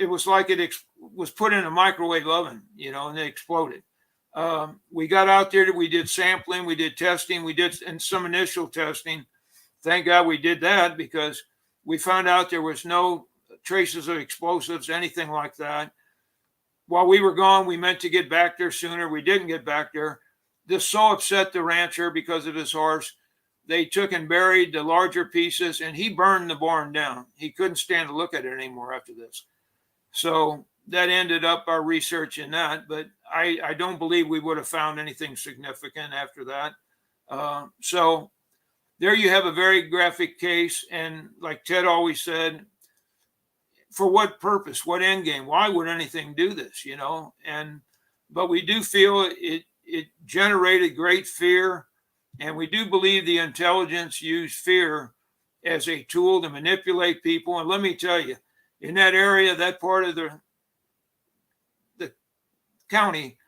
was like it was put in a microwave oven, and it exploded. We got out there, we did sampling, we did testing, and some initial testing. Thank God we did that, because we found out there was no traces of explosives, anything like that. While we were gone, we meant to get back there sooner. We didn't get back there. This so upset the rancher because of his horse. They took and buried the larger pieces, and he burned the barn down. He couldn't stand to look at it anymore after this. So that ended up our research in that, but I don't believe we would have found anything significant after that. So there you have a very graphic case. And like Ted always said, for what purpose, what end game? Why would anything do this, but we do feel it generated great fear. And we do believe the intelligence used fear as a tool to manipulate people. And let me tell you, in that area, that part of the county,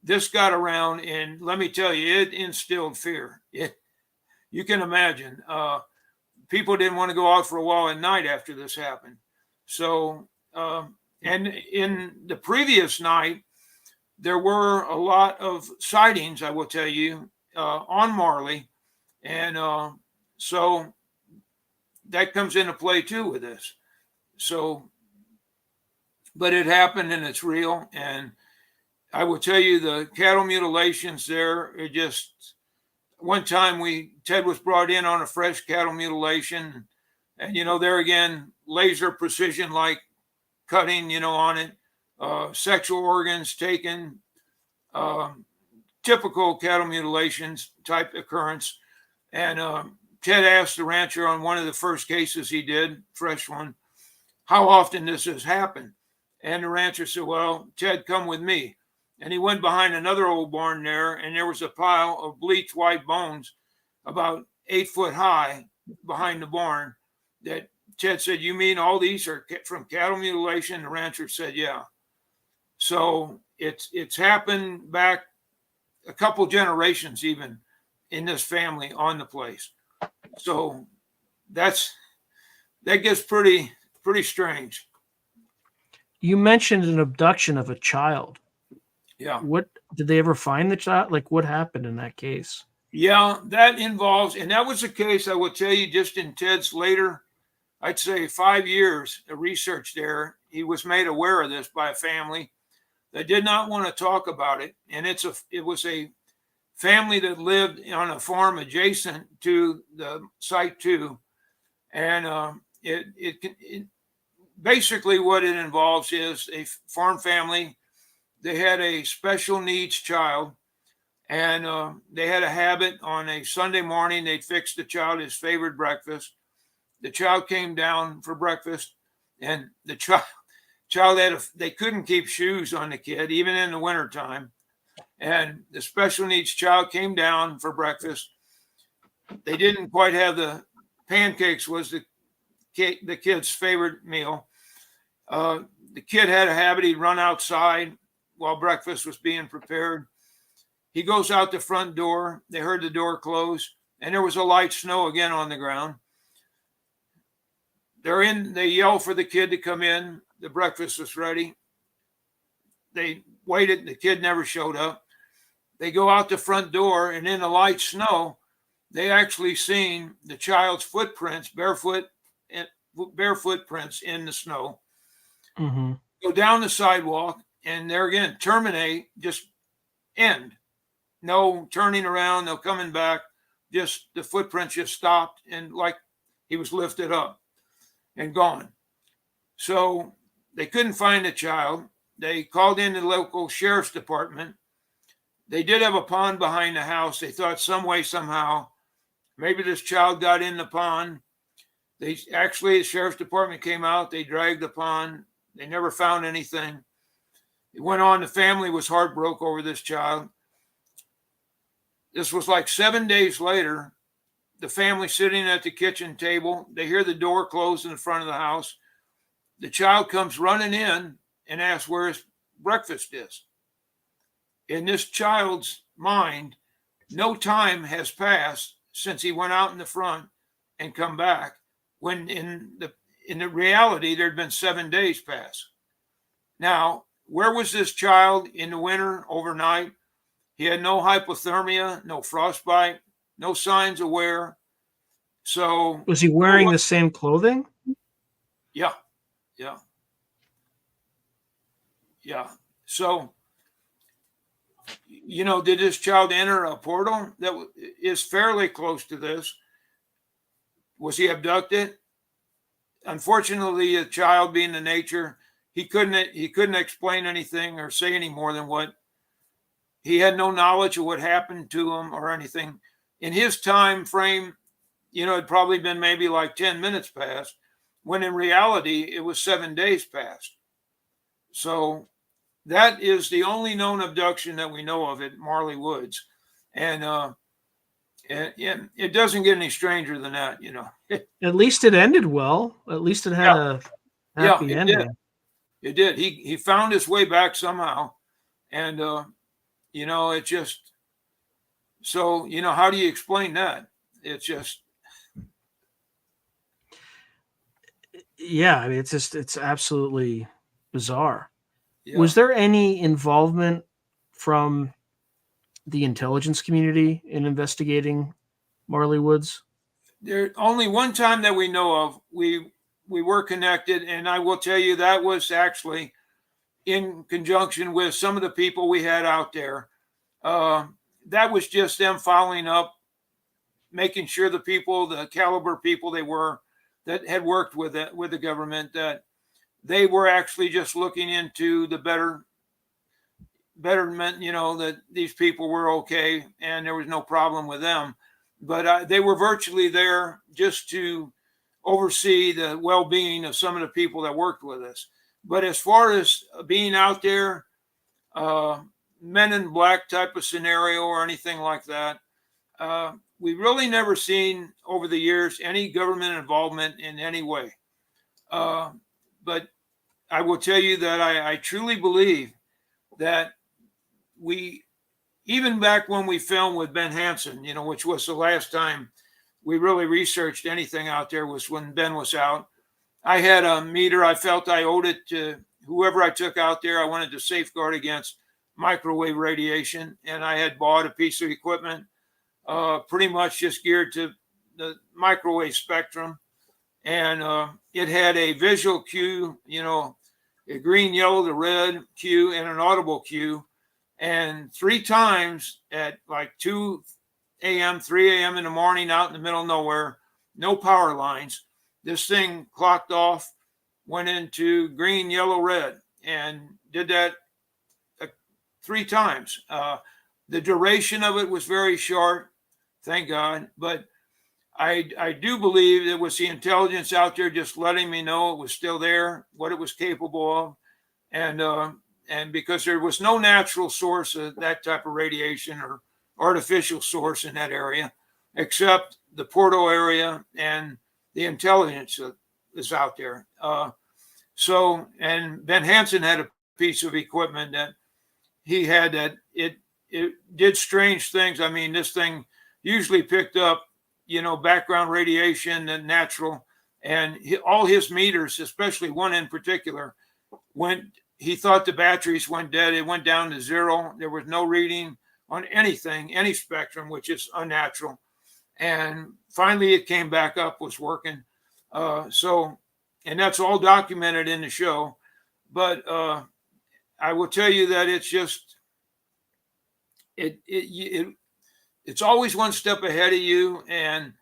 this got around, and let me tell you, it instilled fear. You can imagine. People didn't want to go out for a while at night after this happened. So, and in the previous night, there were a lot of sightings, I will tell you, on Marley. And so that comes into play too with this. So, but it happened and it's real. And I will tell you, the cattle mutilations there, it just, one time Ted was brought in on a fresh cattle mutilation. And, there again, laser precision, like cutting, on it, sexual organs taken, typical cattle mutilations type occurrence. And Ted asked the rancher on one of the first cases he did, fresh one, how often this has happened. And the rancher said, well, Ted, come with me. And he went behind another old barn there, and there was a pile of bleached white bones about 8 foot high behind the barn that Ted said, you mean all these are from cattle mutilation? The rancher said, yeah. So it's happened back a couple generations even in this family on the place. So that gets pretty strange. You mentioned an abduction of a child. Yeah. What did they ever find the child? Like, what happened in that case? Yeah, that involves, and that was a case I will tell you, just in Ted's later, I'd say 5 years of research there, he was made aware of this by a family that did not want to talk about it. And it was a family that lived on a farm adjacent to the site too. And it basically what it involves is a farm family. They had a special needs child, and they had a habit on a Sunday morning, they'd fix the child his favorite breakfast. The child came down for breakfast, and the child they couldn't keep shoes on the kid, even in the wintertime. And the special needs child came down for breakfast. They didn't quite have the pancakes was the kid's favorite meal. The kid had a habit, he'd run outside while breakfast was being prepared. He goes out the front door. They heard the door close, and there was a light snow again on the ground. They yell for the kid to come in. The breakfast was ready. They waited. The kid never showed up. They go out the front door, and in the light snow, they actually seen the child's footprints, barefoot prints in the snow. Mm-hmm. Go down the sidewalk, and there again, terminate, just end. No turning around, no coming back. Just the footprints just stopped, and like he was lifted up and gone. So they couldn't find the child. They called in the local sheriff's department. They did have a pond behind the house. They thought some way, somehow, maybe this child got in the pond. The sheriff's department came out. They dragged the pond. They never found anything. It went on. The family was heartbroken over this child. This was like 7 days later. The family sitting at the kitchen table. They hear the door close in the front of the house. The child comes running in and asks where his breakfast is. In this child's mind, no time has passed since he went out in the front and come back, when in the reality there'd been 7 days pass. Now, where was this child in the winter overnight? He had no hypothermia, no frostbite, no signs of wear. So was he wearing the same clothing? Yeah. So, did this child enter a portal that is fairly close to this? Was he abducted? Unfortunately, a child being the nature, he couldn't explain anything or say any more than what he had. No knowledge of what happened to him or anything. In his time frame, it'd probably been maybe like 10 minutes past, when in reality it was 7 days past. So that is the only known abduction that we know of at Marley Woods. And it doesn't get any stranger than that, At least it ended well. At least it had a happy ending. It did. He found his way back somehow. And, it just, so, how do you explain that? It's just. Yeah, I mean, it's absolutely bizarre. Yeah. Was there any involvement from the intelligence community in investigating Marley Woods? There only one time that we know of, we were connected, and I will tell you that was actually in conjunction with some of the people we had out there. That was just them following up, making sure the people, the caliber people they were, that had worked with the government, that they were actually just looking into the betterment, that these people were okay and there was no problem with them. But they were virtually there just to oversee the well-being of some of the people that worked with us. But as far as being out there, Men in Black type of scenario or anything like that, we really never seen over the years any government involvement in any way. But I will tell you that I truly believe that even back when we filmed with Ben Hansen, which was the last time we really researched anything out there, was when Ben was out. I had a meter. I felt I owed it to whoever I took out there. I wanted to safeguard against microwave radiation, and I had bought a piece of equipment pretty much just geared to the microwave spectrum. And it had a visual cue, a green, yellow, the red cue, and an audible cue. And 3 times at like 2 a.m., 3 a.m. in the morning, out in the middle of nowhere, no power lines, this thing clocked off, went into green, yellow, red, and did that 3 times. The duration of it was very short, thank God. But I do believe it was the intelligence out there just letting me know it was still there, what it was capable of. And because there was no natural source of that type of radiation or artificial source in that area, except the portal area and the intelligence that is out there. And Ben Hansen had a piece of equipment that he had that it did strange things. I mean, this thing usually picked up, background radiation and natural, and all his meters, especially one in particular, he thought the batteries went dead. It went down to 0. There was no reading on anything, any spectrum, which is unnatural. And finally it came back up, was working. And that's all documented in the show. But I will tell you that it's just, it's always one step ahead of you. And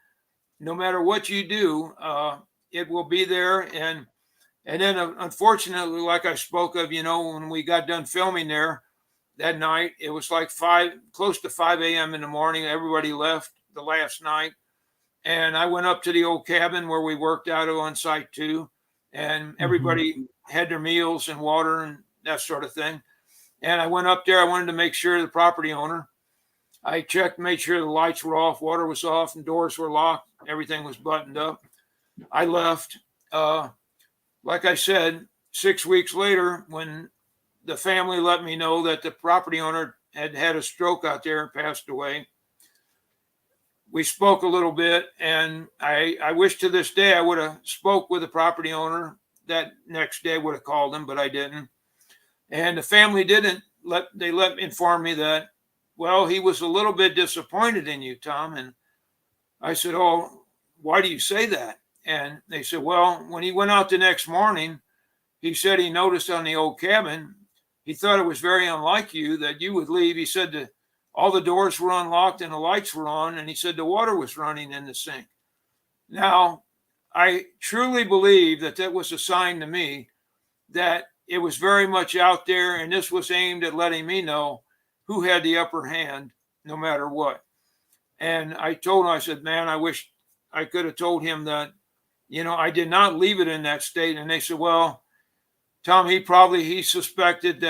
no matter what you do, it will be there. And then unfortunately, like I spoke of, when we got done filming there that night, it was like close to 5 a.m. in the morning. Everybody left the last night. And I went up to the old cabin where we worked out on site 2. and everybody had their meals and water and that sort of thing. And I went up there. I wanted to make sure the property owner. I checked, made sure the lights were off, water was off, and doors were locked. Everything was buttoned up. I left. Like I said, 6 weeks later, when the family let me know that the property owner had had a stroke out there and passed away, we spoke a little bit, and I wish to this day I would have spoke with the property owner. That next day would have called him, but I didn't. And the family didn't inform me that, well, he was a little bit disappointed in you, Tom. And I said, oh, why do you say that? And they said, well, when he went out the next morning, he said he noticed on the old cabin, he thought it was very unlike you that you would leave. He said that all the doors were unlocked and the lights were on, and he said the water was running in the sink. Now, I truly believe that that was a sign to me that it was very much out there, and this was aimed at letting me know who had the upper hand no matter what. And I told him, I said, man, I wish I could have told him that, I did not leave it in that state. And they said, well, Tom, he suspected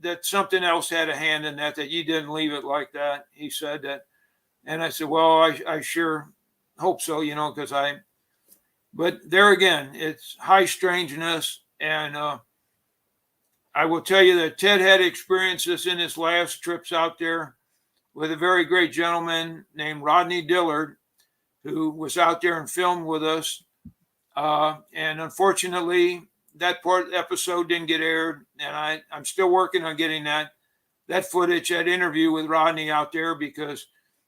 that something else had a hand in that you didn't leave it like that. He said that. And I said, well, I sure hope so, but there again, it's high strangeness. And I will tell you that Ted had experienced this in his last trips out there with a very great gentleman named Rodney Dillard, who was out there and filmed with us. And unfortunately, that episode didn't get aired. And I'm still working on getting that footage, that interview with Rodney out there,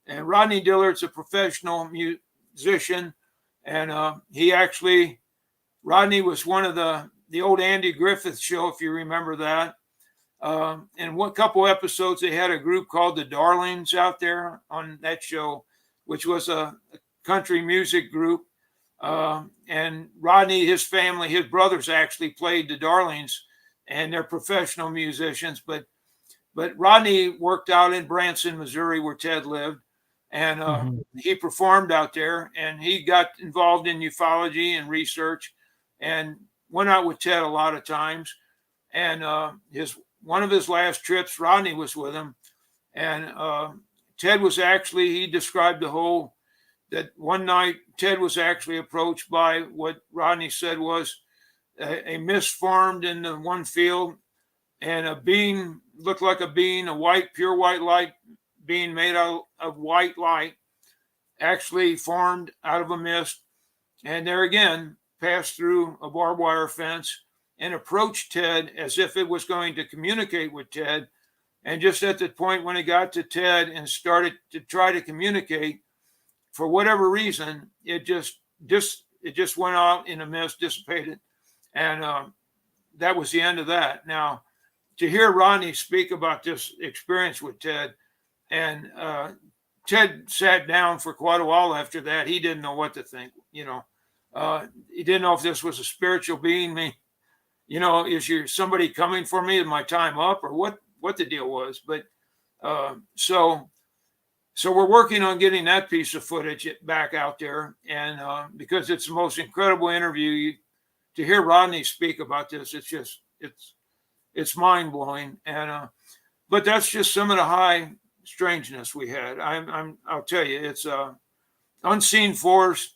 and Rodney Dillard's a professional musician. And Rodney was one of the old Andy Griffith show, if you remember that. And one couple episodes, they had a group called the Darlings out there on that show, which was a country music group. And Rodney, his family, his brothers actually played the Darlings, and they're professional musicians. But Rodney worked out in Branson, Missouri, where Ted lived. And he performed out there, and he got involved in ufology and research and went out with Ted a lot of times. And one of his last trips, Rodney was with him. And Ted was he described that one night Ted was actually approached by what Rodney said was a mist formed in the one field, and a being looked like a being, pure white light being made out of white light, actually formed out of a mist. And there again, passed through a barbed wire fence and approached Ted as if it was going to communicate with Ted. And just at the point when it got to Ted and started to try to communicate, for whatever reason, it just went out in a mist, dissipated. And that was the end of that. Now, to hear Rodney speak about this experience with Ted, and Ted sat down for quite a while after that. He didn't know what to think, he didn't know if this was a spiritual being. Is somebody coming for me? Is my time up, or what the deal was? But so we're working on getting that piece of footage back out there, and because it's the most incredible interview. To hear Rodney speak about this, it's mind blowing. And but that's just some of the high strangeness we had. I'll tell you, it's unseen force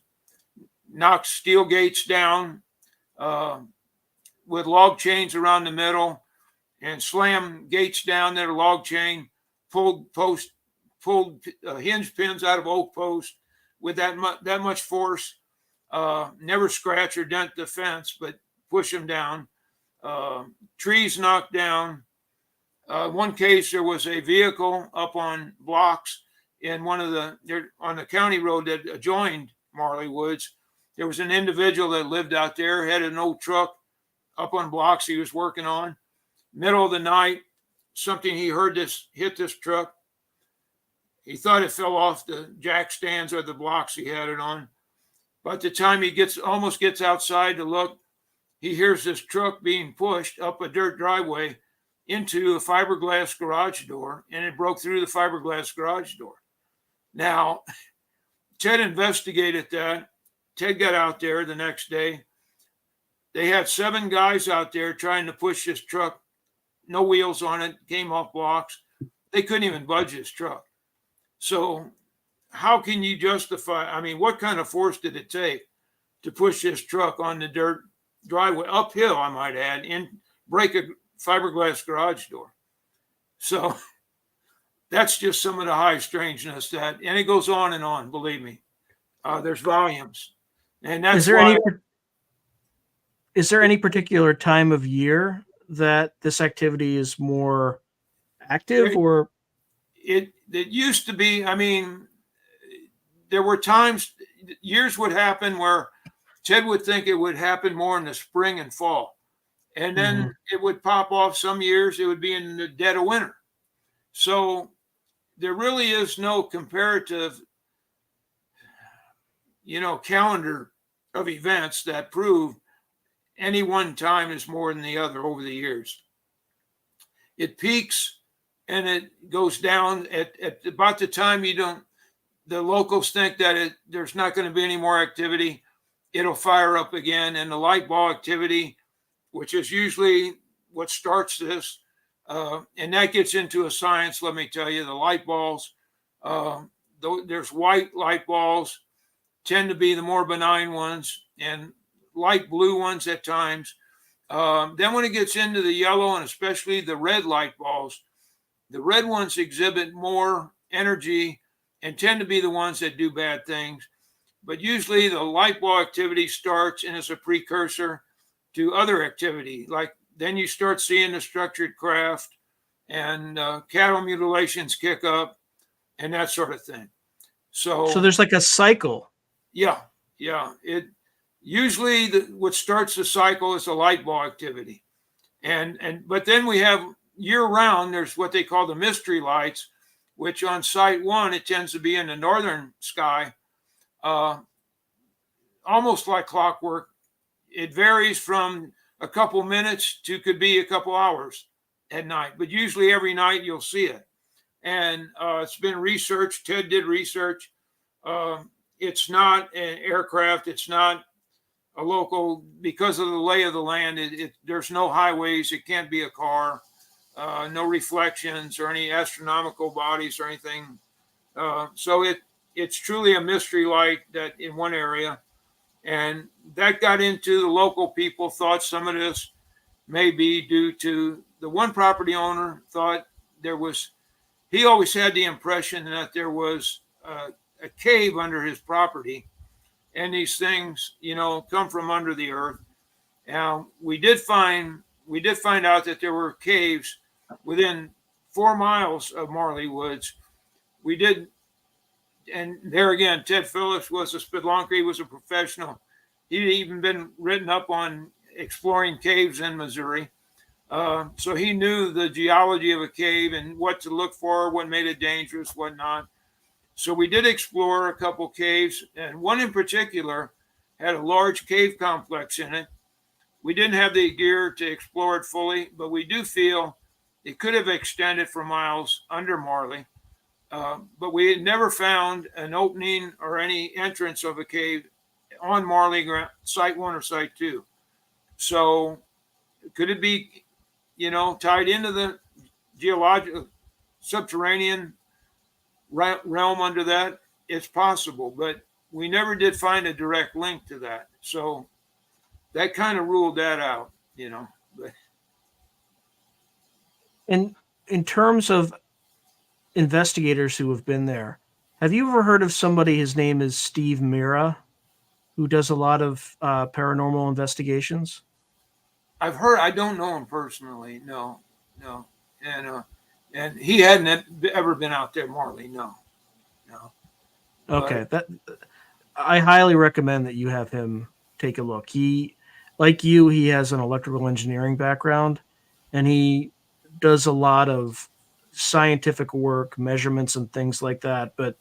knocked steel gates down with log chains around the middle, and slammed gates down that are log chain, pulled hinge pins out of oak posts with that much force. Never scratch or dent the fence, but push them down. Trees knocked down. One case, there was a vehicle up on blocks in on the county road that adjoined Marley Woods. There was an individual that lived out there, had an old truck up on blocks he was working on. Middle of the night, something he heard hit this truck. He thought it fell off the jack stands or the blocks he had it on. By the time he almost gets outside to look, he hears this truck being pushed up a dirt driveway into a fiberglass garage door, and it broke through the fiberglass garage door. Now, Ted investigated that. Ted got out there the next day. They had 7 guys out there trying to push this truck, no wheels on it, came off blocks. They couldn't even budge this truck. So how can you justify? I mean, what kind of force did it take to push this truck on the dirt driveway, uphill, I might add, and break a fiberglass garage door? So that's just some of the high strangeness that, and it goes on and on, believe me. There's volumes. And that's is there any particular time of year that this activity is more active, or it used to be? I mean, there were times, years would happen where Ted would think it would happen more in the spring and fall. And then it would pop off. Some years it would be in the dead of winter. So there really is no comparative, calendar of events that prove any one time is more than the other over the years. It peaks and it goes down at about the time the locals think that there's not going to be any more activity. It'll fire up again, and the light ball activity, which is usually what starts this, and that gets into a science. Let me tell you, the light balls, there's white light balls, tend to be the more benign ones, and light blue ones at times. Then when it gets into the yellow and especially the red light balls, the red ones exhibit more energy and tend to be the ones that do bad things. But usually the light ball activity starts and is a precursor to other activity. Like then you start seeing the structured craft and cattle mutilations kick up and that sort of thing. So there's like a cycle. Yeah. It usually what starts the cycle is the light ball activity, but then we have year round. There's what they call the mystery lights, which on site 1 it tends to be in the northern sky, almost like clockwork. It varies from a couple minutes to could be a couple hours at night, but usually every night you'll see it. And it's been researched. Ted did research. It's not an aircraft. It's not a local, because of the lay of the land. There's no highways. It can't be a car. No reflections or any astronomical bodies or anything. So it's truly a mystery light that in one area. And that got into the local people, thought some of this may be due to the one property owner thought he always had the impression that there was a cave under his property, and these things, come from under the earth. Now we did find out that there were caves within 4 miles of Marley Woods. We did, and there again, Ted Phillips was a spelunker. He was a professional. He'd even been written up on exploring caves in Missouri. So he knew the geology of a cave and what to look for, what made it dangerous, what not. So we did explore a couple caves, and one in particular had a large cave complex in it. We didn't have the gear to explore it fully, but we do feel it could have extended for miles under Marley. But we had never found an opening or any entrance of a cave on Marley site 1 or site 2. So could it be, tied into the geological subterranean realm under that? It's possible, but we never did find a direct link to that. So that kind of ruled that out, But. And in terms of investigators who have been there, have you ever heard of somebody, his name is Steve Mira, who does a lot of paranormal investigations? I've heard. I don't know him personally. No. And he hadn't ever been out there, Marley. No. Okay, I highly recommend that you have him take a look. He, like you, he has an electrical engineering background, and he does a lot of scientific work, measurements, and things like that. But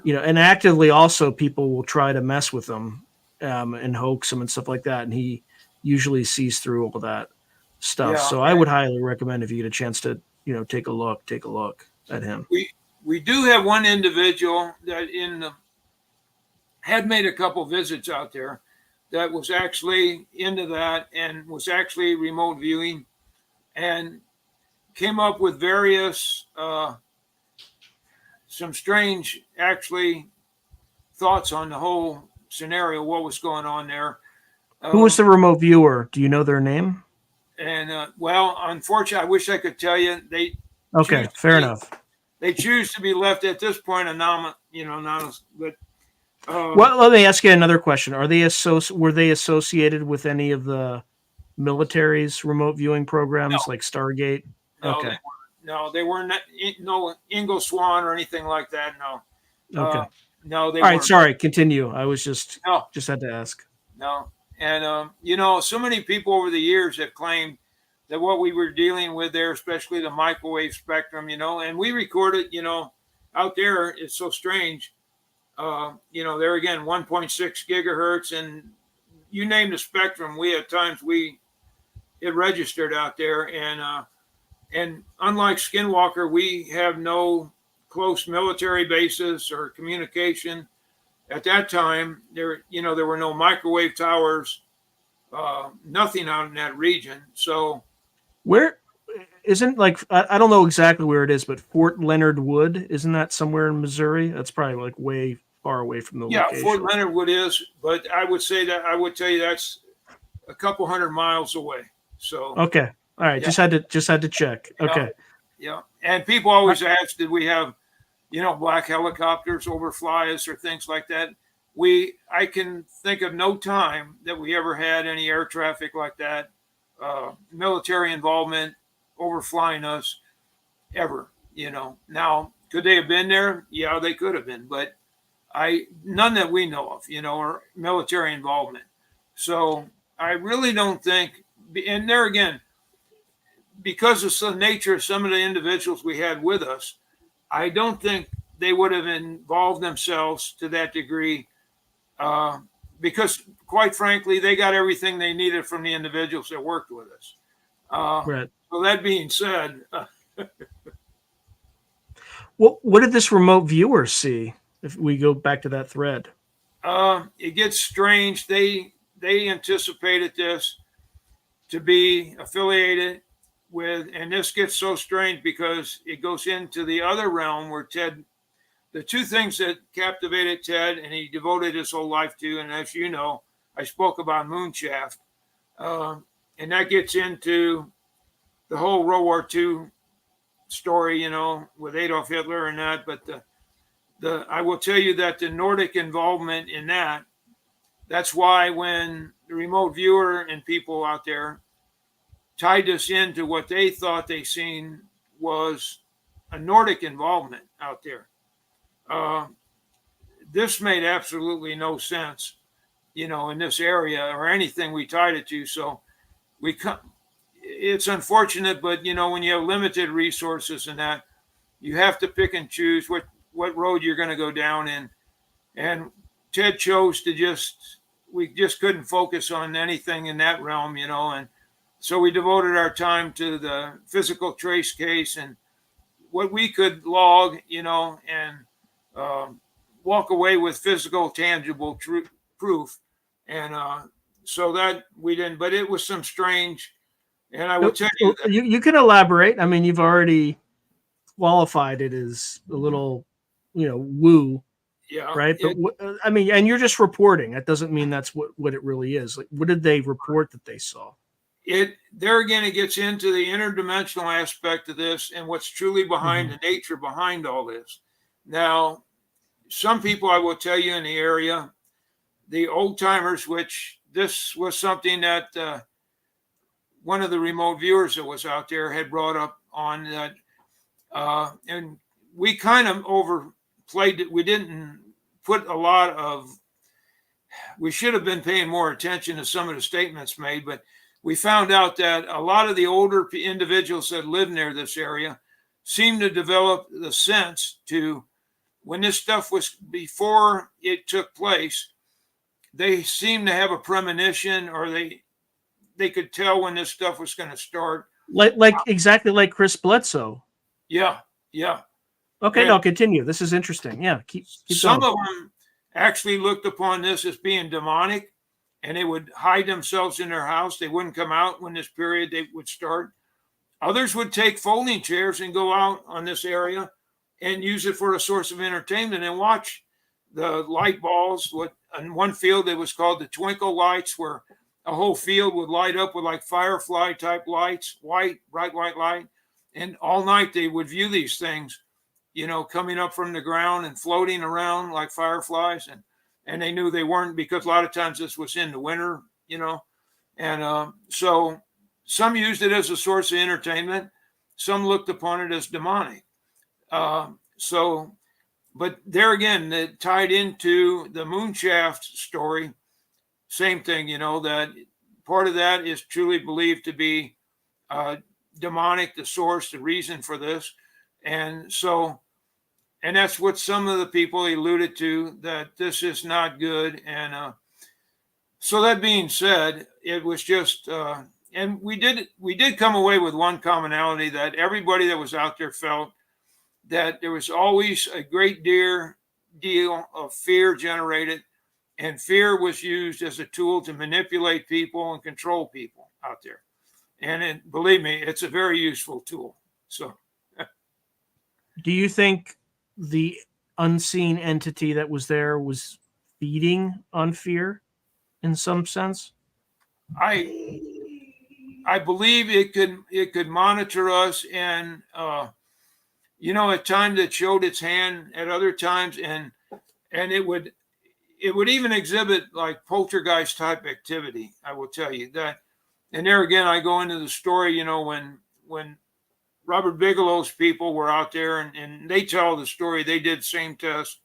and actively also people will try to mess with him and hoax him and stuff like that, and he usually sees through all that stuff. Yeah, so I would highly recommend, if you get a chance to take a look at him. We do have one individual that had made a couple visits out there that was actually into that and was actually remote viewing and came up with various, some strange actually thoughts on the whole scenario, what was going on there. Who was the remote viewer? Do you know their name? And well, unfortunately, I wish I could tell you. They Okay, fair enough. They choose to be left at this point anonymous, but. Well, let me ask you another question. Were they associated with any of the military's remote viewing programs like Stargate? No, okay. They weren't. No Ingle Swan or anything like that. No. Okay. No, they All right, weren't. sorry, continue. I was just had to ask. No. And, so many people over the years have claimed that what we were dealing with there, especially the microwave spectrum, and we recorded, out there, it's so strange. There again, 1.6 gigahertz, and you name the spectrum. We at times it registered out there, and unlike Skinwalker, we have no close military bases or communication. At that time, there were no microwave towers, nothing out in that region. So, where isn't I don't know exactly where it is, but Fort Leonard Wood, isn't that somewhere in Missouri? That's probably like way far away from the location. Fort Leonard Wood is, but I would tell you that's a couple hundred miles away. So okay, all right, just had to check. Okay, yeah. And people always ask, did we have black helicopters overfly us or things like that? I can think of no time that we ever had any air traffic like that, military involvement overflying us ever. Now could they have been there? Yeah, they could have been, but none that we know of, or military involvement. So I really don't think, and there again, because of the nature of some of the individuals we had with us, I don't think they would have involved themselves to that degree, because quite frankly, they got everything they needed from the individuals that worked with us. Right. So that being said, what did this remote viewer see? If we go back to that thread, it gets strange. They anticipated this to be affiliated with, and this gets so strange because it goes into the other realm where Ted, the two things that captivated Ted and he devoted his whole life to, and as you know, I spoke about Moonshaft, and that gets into the whole World War II story, with Adolf Hitler and that. But I will tell you that the Nordic involvement in that's why when the remote viewer and people out there tied us into what they thought they seen was a Nordic involvement out there. This made absolutely no sense, in this area or anything we tied it to. So it's unfortunate, but when you have limited resources and that, you have to pick and choose what road you're going to go down in. And Ted chose we just couldn't focus on anything in that realm, and so we devoted our time to the physical trace case and what we could log, and walk away with physical, tangible proof. And so that we didn't, but it was some strange, and I will tell you that, you can elaborate. I mean, you've already qualified it as a little, woo. Yeah. Right. But and you're just reporting. That doesn't mean that's what it really is. Like, what did they report that they saw? There again, it gets into the interdimensional aspect of this and what's truly behind the nature behind all this. Now, some people, I will tell you in the area, the old timers, which this was something that one of the remote viewers that was out there had brought up on that. And we kind of overplayed it. We didn't put we should have been paying more attention to some of the statements made, but we found out that a lot of the older individuals that live near this area seemed to develop the sense to, when this stuff was before it took place, they seemed to have a premonition, or they could tell when this stuff was going to start. Like exactly like Chris Bledsoe. Yeah. Okay, now continue. This is interesting. Yeah, keep some going. of them actually looked upon this as being demonic, and they would hide themselves in their house. They wouldn't come out when this period they would start. Others would take folding chairs and go out on this area and use it for a source of entertainment and watch the light balls. What in one field it was called the twinkle lights, where a whole field would light up with like firefly type lights, white, bright white light. And all night they would view these things, coming up from the ground and floating around like fireflies. And they knew they weren't, because a lot of times this was in the winter, And so some used it as a source of entertainment. Some looked upon it as demonic. But there again, it tied into the moonshaft story. Same thing, that part of that is truly believed to be demonic, the source, the reason for this. And that's what some of the people alluded to, that this is not good. And so that being said, it was just, and we did come away with one commonality, that everybody that was out there felt that there was always a great deal of fear generated, and fear was used as a tool to manipulate people and control people out there. And believe me, it's a very useful tool. So, do you think the unseen entity that was there was feeding on fear in some sense? I believe it could monitor us, and at times it showed its hand, at other times, and it would even exhibit like poltergeist type activity. I will tell you that. And there again, I go into the story, when Robert Bigelow's people were out there, and they tell the story, they did the same test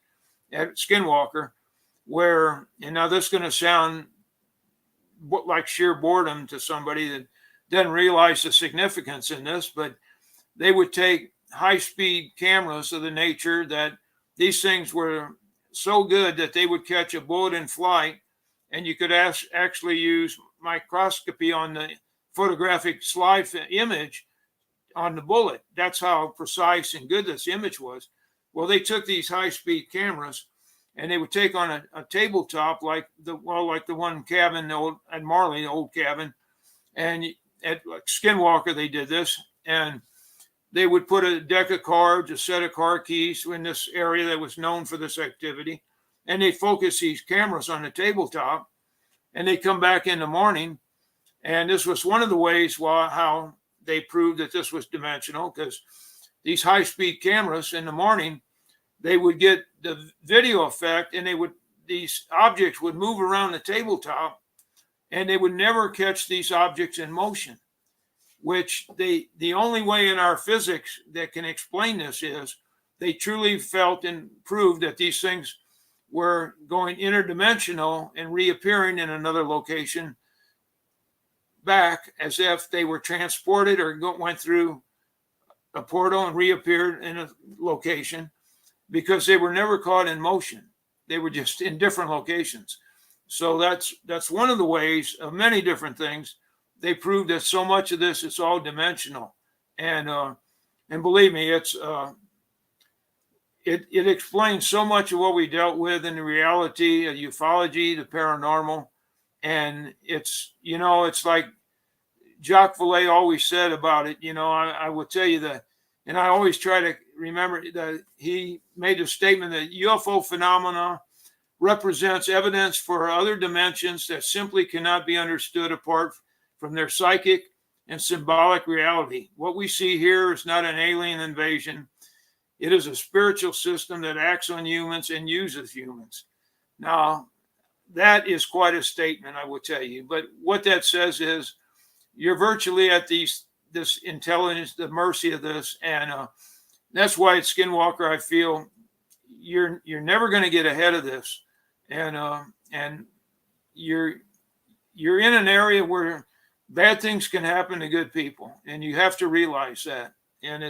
at Skinwalker, where, and now this is going to sound like sheer boredom to somebody that doesn't realize the significance in this, but they would take high-speed cameras of the nature that these things were so good that they would catch a bullet in flight, and you could actually use microscopy on the photographic slide image on the bullet. That's how precise and good this image was. Well, they took these high-speed cameras, and they would take on a tabletop like the one cabin at Marley, the old cabin, and at Skinwalker they did this, and they would put a deck of cards, a set of car keys in this area that was known for this activity, and they focus these cameras on the tabletop, and they come back in the morning, and this was one of the ways how they proved that this was dimensional, because these high-speed cameras in the morning, they would get the video effect, and these objects would move around the tabletop, and they would never catch these objects in motion, which the only way in our physics that can explain this is they truly felt and proved that these things were going interdimensional and reappearing in another location back, as if they were transported or went through a portal and reappeared in a location, because they were never caught in motion. They were just in different locations. So that's one of the ways of many different things. They proved that so much of this is all dimensional, and believe me, it explains so much of what we dealt with in the reality, ufology, the paranormal, and it's like Jacques Vallée always said about it. I will tell you that, and I always try to remember that he made a statement that UFO phenomena represents evidence for other dimensions that simply cannot be understood apart from their psychic and symbolic reality. What we see here is not an alien invasion. It is a spiritual system that acts on humans and uses humans. Now, that is quite a statement, I will tell you. But what that says is you're virtually at this intelligence, the mercy of this. And that's why at Skinwalker, I feel you're never going to get ahead of this. And you're in an area where bad things can happen to good people, and you have to realize that. And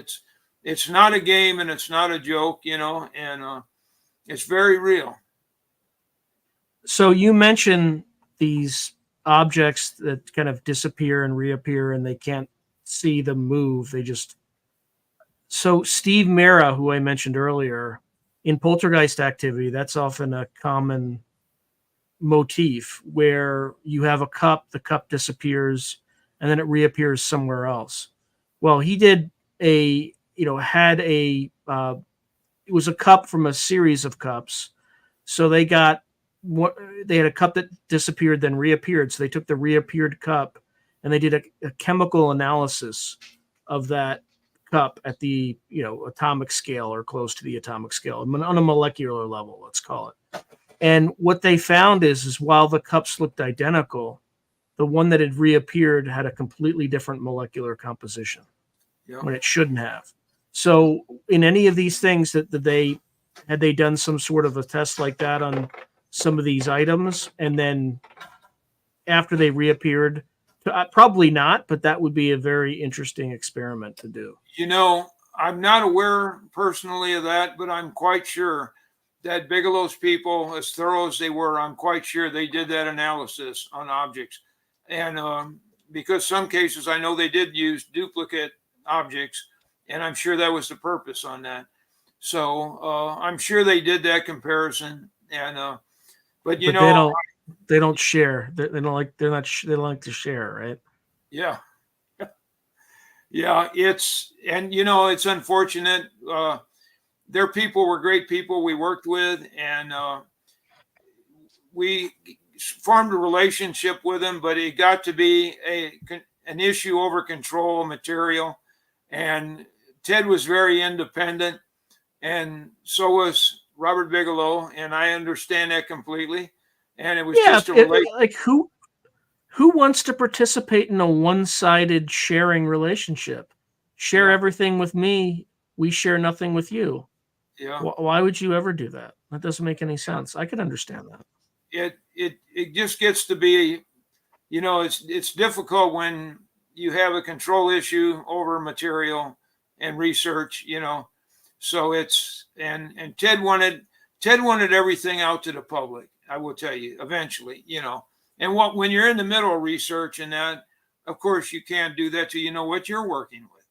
it's not a game, and it's not a joke, and it's very real. So you mentioned these objects that kind of disappear and reappear, and they can't see them move. So Steve Mera, who I mentioned earlier, in poltergeist activity, that's often a common motif where you have a cup, the cup disappears, and then it reappears somewhere else. Well, he did a, had a, it was a cup from a series of cups. So they got what they had a cup that disappeared, then reappeared. So they took the reappeared cup and they did a chemical analysis of that cup at the atomic scale or close to the atomic scale on a molecular level, let's call it. And what they found is while the cups looked identical, the one that had reappeared had a completely different molecular composition when it shouldn't have. So in any of these things that they had they done some sort of a test like that on some of these items, and then after they reappeared, probably not, but that would be a very interesting experiment to do. I'm not aware personally of that, but I'm quite sure that Bigelow's people, as thorough as they were, I'm quite sure they did that analysis on objects. And because some cases I know they did use duplicate objects, and I'm sure that was the purpose on that. So I'm sure they did that comparison. And but they don't share. They don't like to share, right? Yeah. Yeah, it's unfortunate. Their people were great people we worked with, and we formed a relationship with them, but it got to be an issue over control of material. And Ted was very independent, and so was Robert Bigelow, and I understand that completely. And it was just a relationship. Like who wants to participate in a one-sided sharing relationship? Share everything with me. We share nothing with you. Yeah. Why would you ever do that? That doesn't make any sense. I can understand that. It just gets to be, it's difficult when you have a control issue over material and research, So it's and Ted wanted everything out to the public. I will tell you eventually, And when you're in the middle of research and that, of course, you can't do that till you know what you're working with.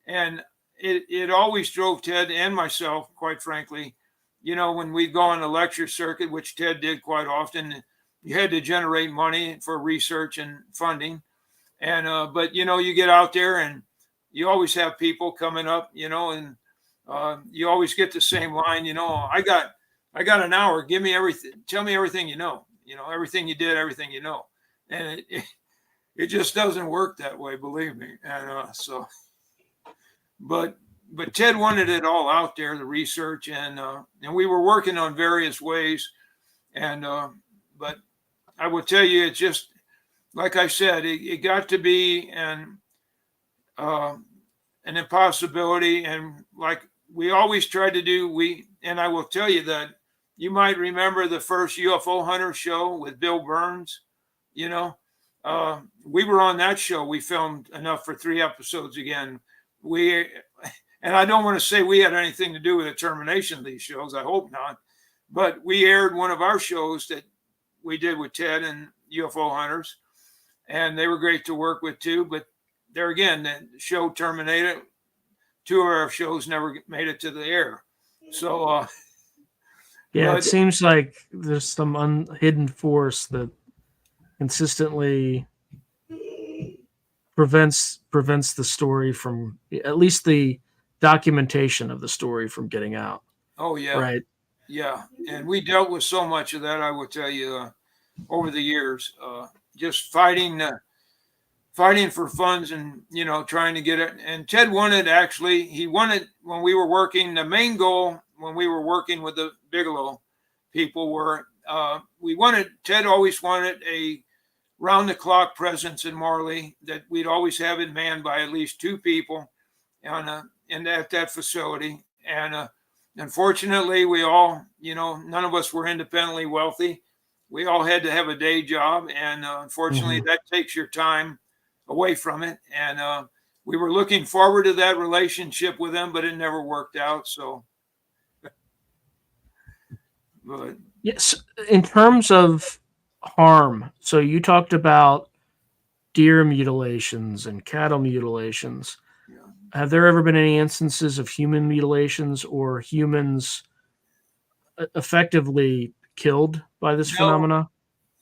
And it always drove Ted and myself, quite frankly, when we go on a lecture circuit, which Ted did quite often, you had to generate money for research and funding. And but you get out there and you always have people coming up, and you always get the same line, I got an hour, give me everything, tell me everything everything you did, everything and it just doesn't work that way, believe me. And but Ted wanted it all out there, the research, and we were working on various ways, and but I will tell you, it's just like I said, it got to be an impossibility, and like we always tried to do, and I will tell you that you might remember the first UFO Hunter show with Bill Burns. We were on that show. We filmed enough for 3 episodes again. And I don't want to say we had anything to do with the termination of these shows. I hope not. But we aired one of our shows that we did with Ted and UFO Hunters, and they were great to work with too. But there again, the show terminated. 2 of our shows never made it to the air. So, it seems like there's some hidden force that consistently prevents the story from, at least the documentation of the story, from getting out. Oh yeah, right. Yeah, and we dealt with so much of that. I will tell you, over the years, just fighting for funds and trying to get it. And Ted he wanted when we were working. The main goal when we were working with the Bigelow people were Ted always wanted a round-the-clock presence in Marley, that we'd always have it manned by at least 2 people at that facility. And unfortunately, we all, none of us were independently wealthy. We all had to have a day job, and unfortunately, that takes your time away from it. And we were looking forward to that relationship with them, but it never worked out. So, but yes, in terms of harm, so you talked about deer mutilations and cattle mutilations. Have there ever been any instances of human mutilations or humans effectively killed by this phenomena?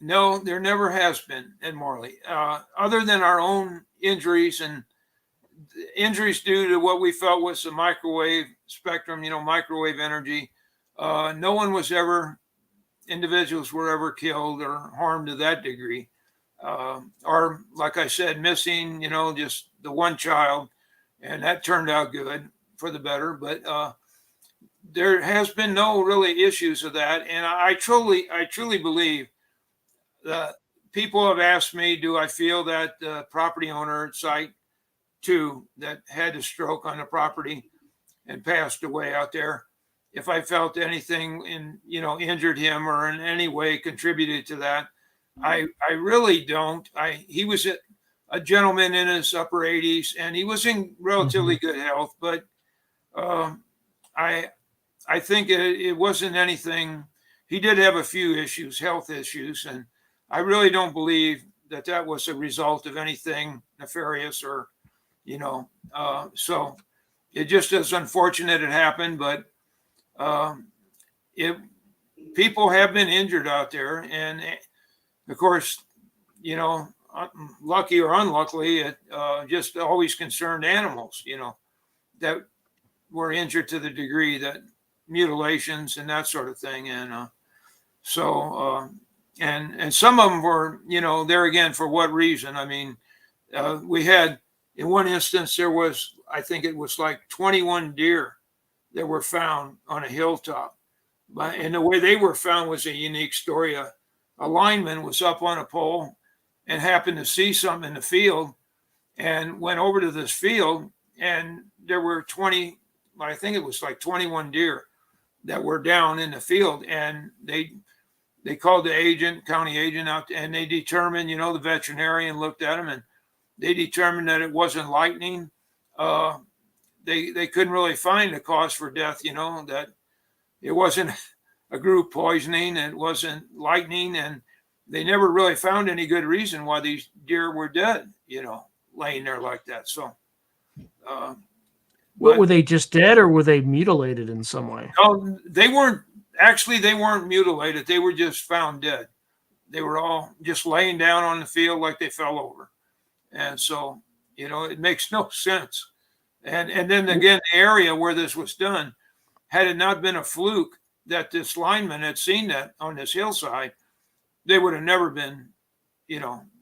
No, there never has been in Marley, other than our own injuries and injuries due to what we felt was the microwave spectrum, microwave energy. No one was ever, individuals were ever killed or harmed to that degree. Or, like I said, missing, just the one child, and that turned out good for the better. But there has been no really issues of that. And I truly believe that people have asked me, do I feel that the property owner at site two that had a stroke on the property and passed away out there, if I felt anything injured him or in any way contributed to that, I really don't. He was a gentleman in his upper 80s and he was in relatively good health, but I think it wasn't anything. He did have a few issues, health issues, and I really don't believe that was a result of anything nefarious or, so it just is unfortunate it happened, but people have been injured out there. And of course, lucky or unluckily, it just always concerned animals, that were injured to the degree that mutilations and that sort of thing. And and some of them were, there again, for what reason? I mean, we had, in one instance, there was, I think it was like 21 deer that were found on a hilltop. And the way they were found was a unique story. A lineman was up on a pole and happened to see something in the field and went over to this field, and there were 20, I think it was like 21 deer that were down in the field. And they called the county agent out, and they determined, the veterinarian looked at them and they determined that it wasn't lightning. They couldn't really find the cause for death, that it wasn't a group poisoning, it wasn't lightning, and they never really found any good reason why these deer were dead, laying there like that. So, were they just dead, or were they mutilated in some way? No, they weren't mutilated. They were just found dead. They were all just laying down on the field like they fell over. And so, it makes no sense. And then again, the area where this was done, had it not been a fluke that this lineman had seen that on this hillside, they would have never been,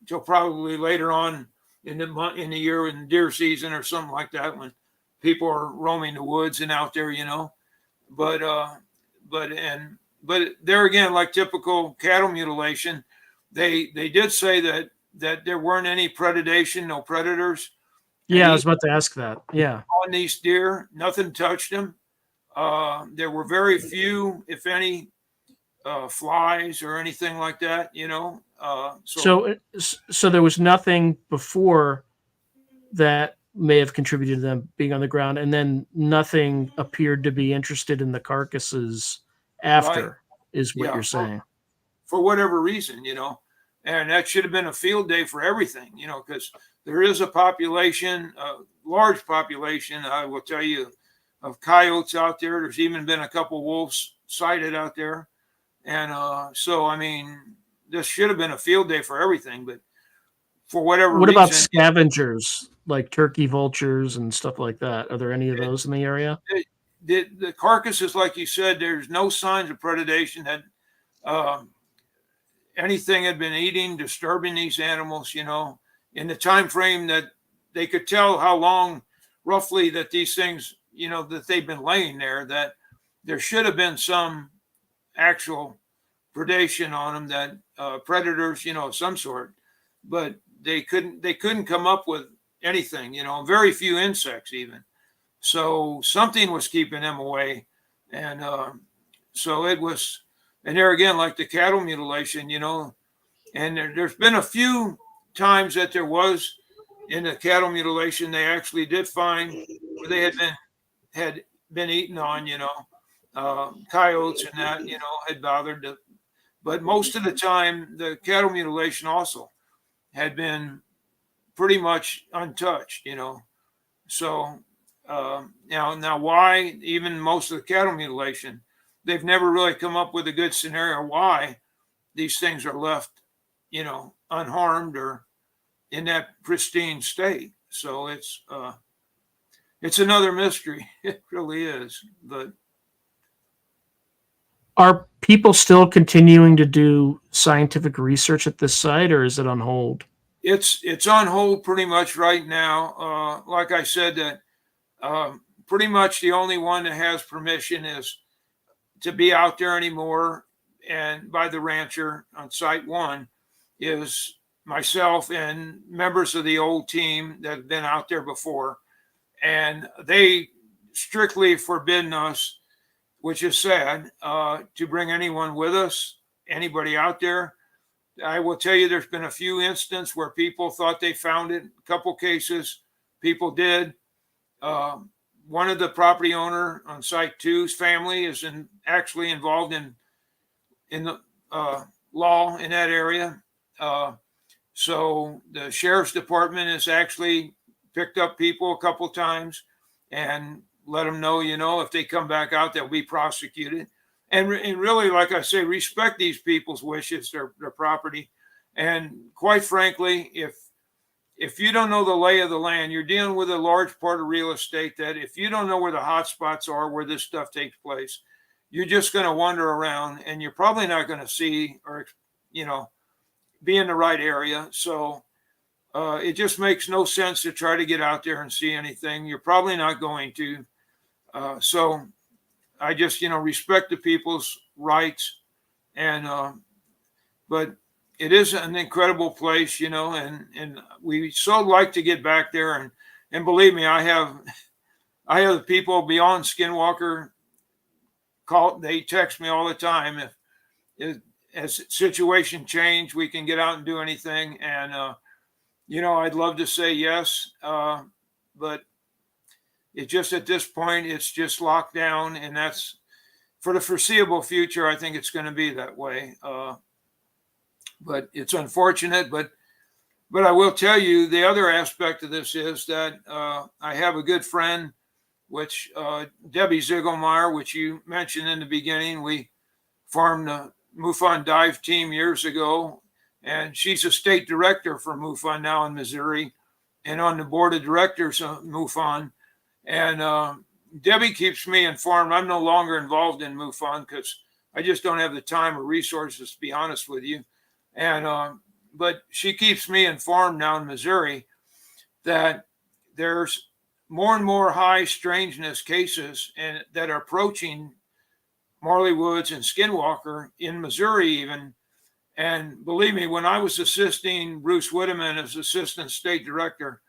till probably later on in the year in deer season or something like that, when people are roaming the woods and out there, But there again, like typical cattle mutilation, they did say that there weren't any predation, no predators. Yeah, I was about to ask that. Yeah, on these deer, nothing touched them. There were very few, if any, flies or anything like that. So there was nothing before that may have contributed to them being on the ground, and then nothing appeared to be interested in the carcasses after, right, is what you're saying. For whatever reason, and that should have been a field day for everything, because there is a population, a large population, I will tell you, of coyotes out there. There's even been a couple wolves sighted out there. And so, I mean, this should have been a field day for everything, but for whatever reason. What about scavengers, like turkey vultures and stuff like that? Are there any of those in the area? The carcasses, like you said, there's no signs of predation that anything had been eating, disturbing these animals, in the time frame that they could tell how long roughly that these things, that they've been laying there, that there should have been some actual predation on them, that predators, of some sort, but they couldn't come up with anything, very few insects even. So something was keeping them away. And so it was, and there again, like the cattle mutilation, and there's been a few times that there was in the cattle mutilation, they actually did find where they had been eaten on, coyotes and that, had bothered to, but most of the time the cattle mutilation also had been pretty much untouched, So now why even most of the cattle mutilation, they've never really come up with a good scenario why these things are left unharmed or in that pristine state. So it's another mystery. It really is. But are people still continuing to do scientific research at this site, or is it on hold? it's on hold pretty much right now. Like I said, that pretty much the only one that has permission is to be out there anymore, and by the rancher on site one is myself and members of the old team that have been out there before, and they strictly forbidden us, which is sad, to bring anyone with us, anybody out there. I will tell you, there's been a few instances where people thought they found it. A couple cases, people did. One of the property owner on site two's family is actually involved in the law in that area. So the sheriff's department has actually picked up people a couple times and let them know, if they come back out, they'll be prosecuted. And really, like I say, respect these people's wishes, their property. And quite frankly, if you don't know the lay of the land, you're dealing with a large part of real estate that if you don't know where the hot spots are, where this stuff takes place, you're just going to wander around and you're probably not going to see or, be in the right area. So it just makes no sense to try to get out there and see anything. You're probably not going to. So I just, respect the people's rights. And, but it is an incredible place, and we so like to get back there. And believe me, I have the people beyond Skinwalker call, they text me all the time. If as situation change, we can get out and do anything. And, I'd love to say yes. But it just, at this point, it's just locked down, and that's for the foreseeable future. I think it's going to be that way. But it's unfortunate, but I will tell you the other aspect of this is that I have a good friend, which Debbie Ziegelmeyer, which you mentioned in the beginning. We formed the MUFON dive team years ago, and she's a state director for MUFON now in Missouri and on the board of directors of MUFON. And Debbie keeps me informed. I'm no longer involved in MUFON because I just don't have the time or resources, to be honest with you. And but she keeps me informed now in Missouri that there's more and more high strangeness cases and that are approaching Marley Woods and Skinwalker in Missouri even. And believe me, when I was assisting Bruce Whitteman as assistant state director,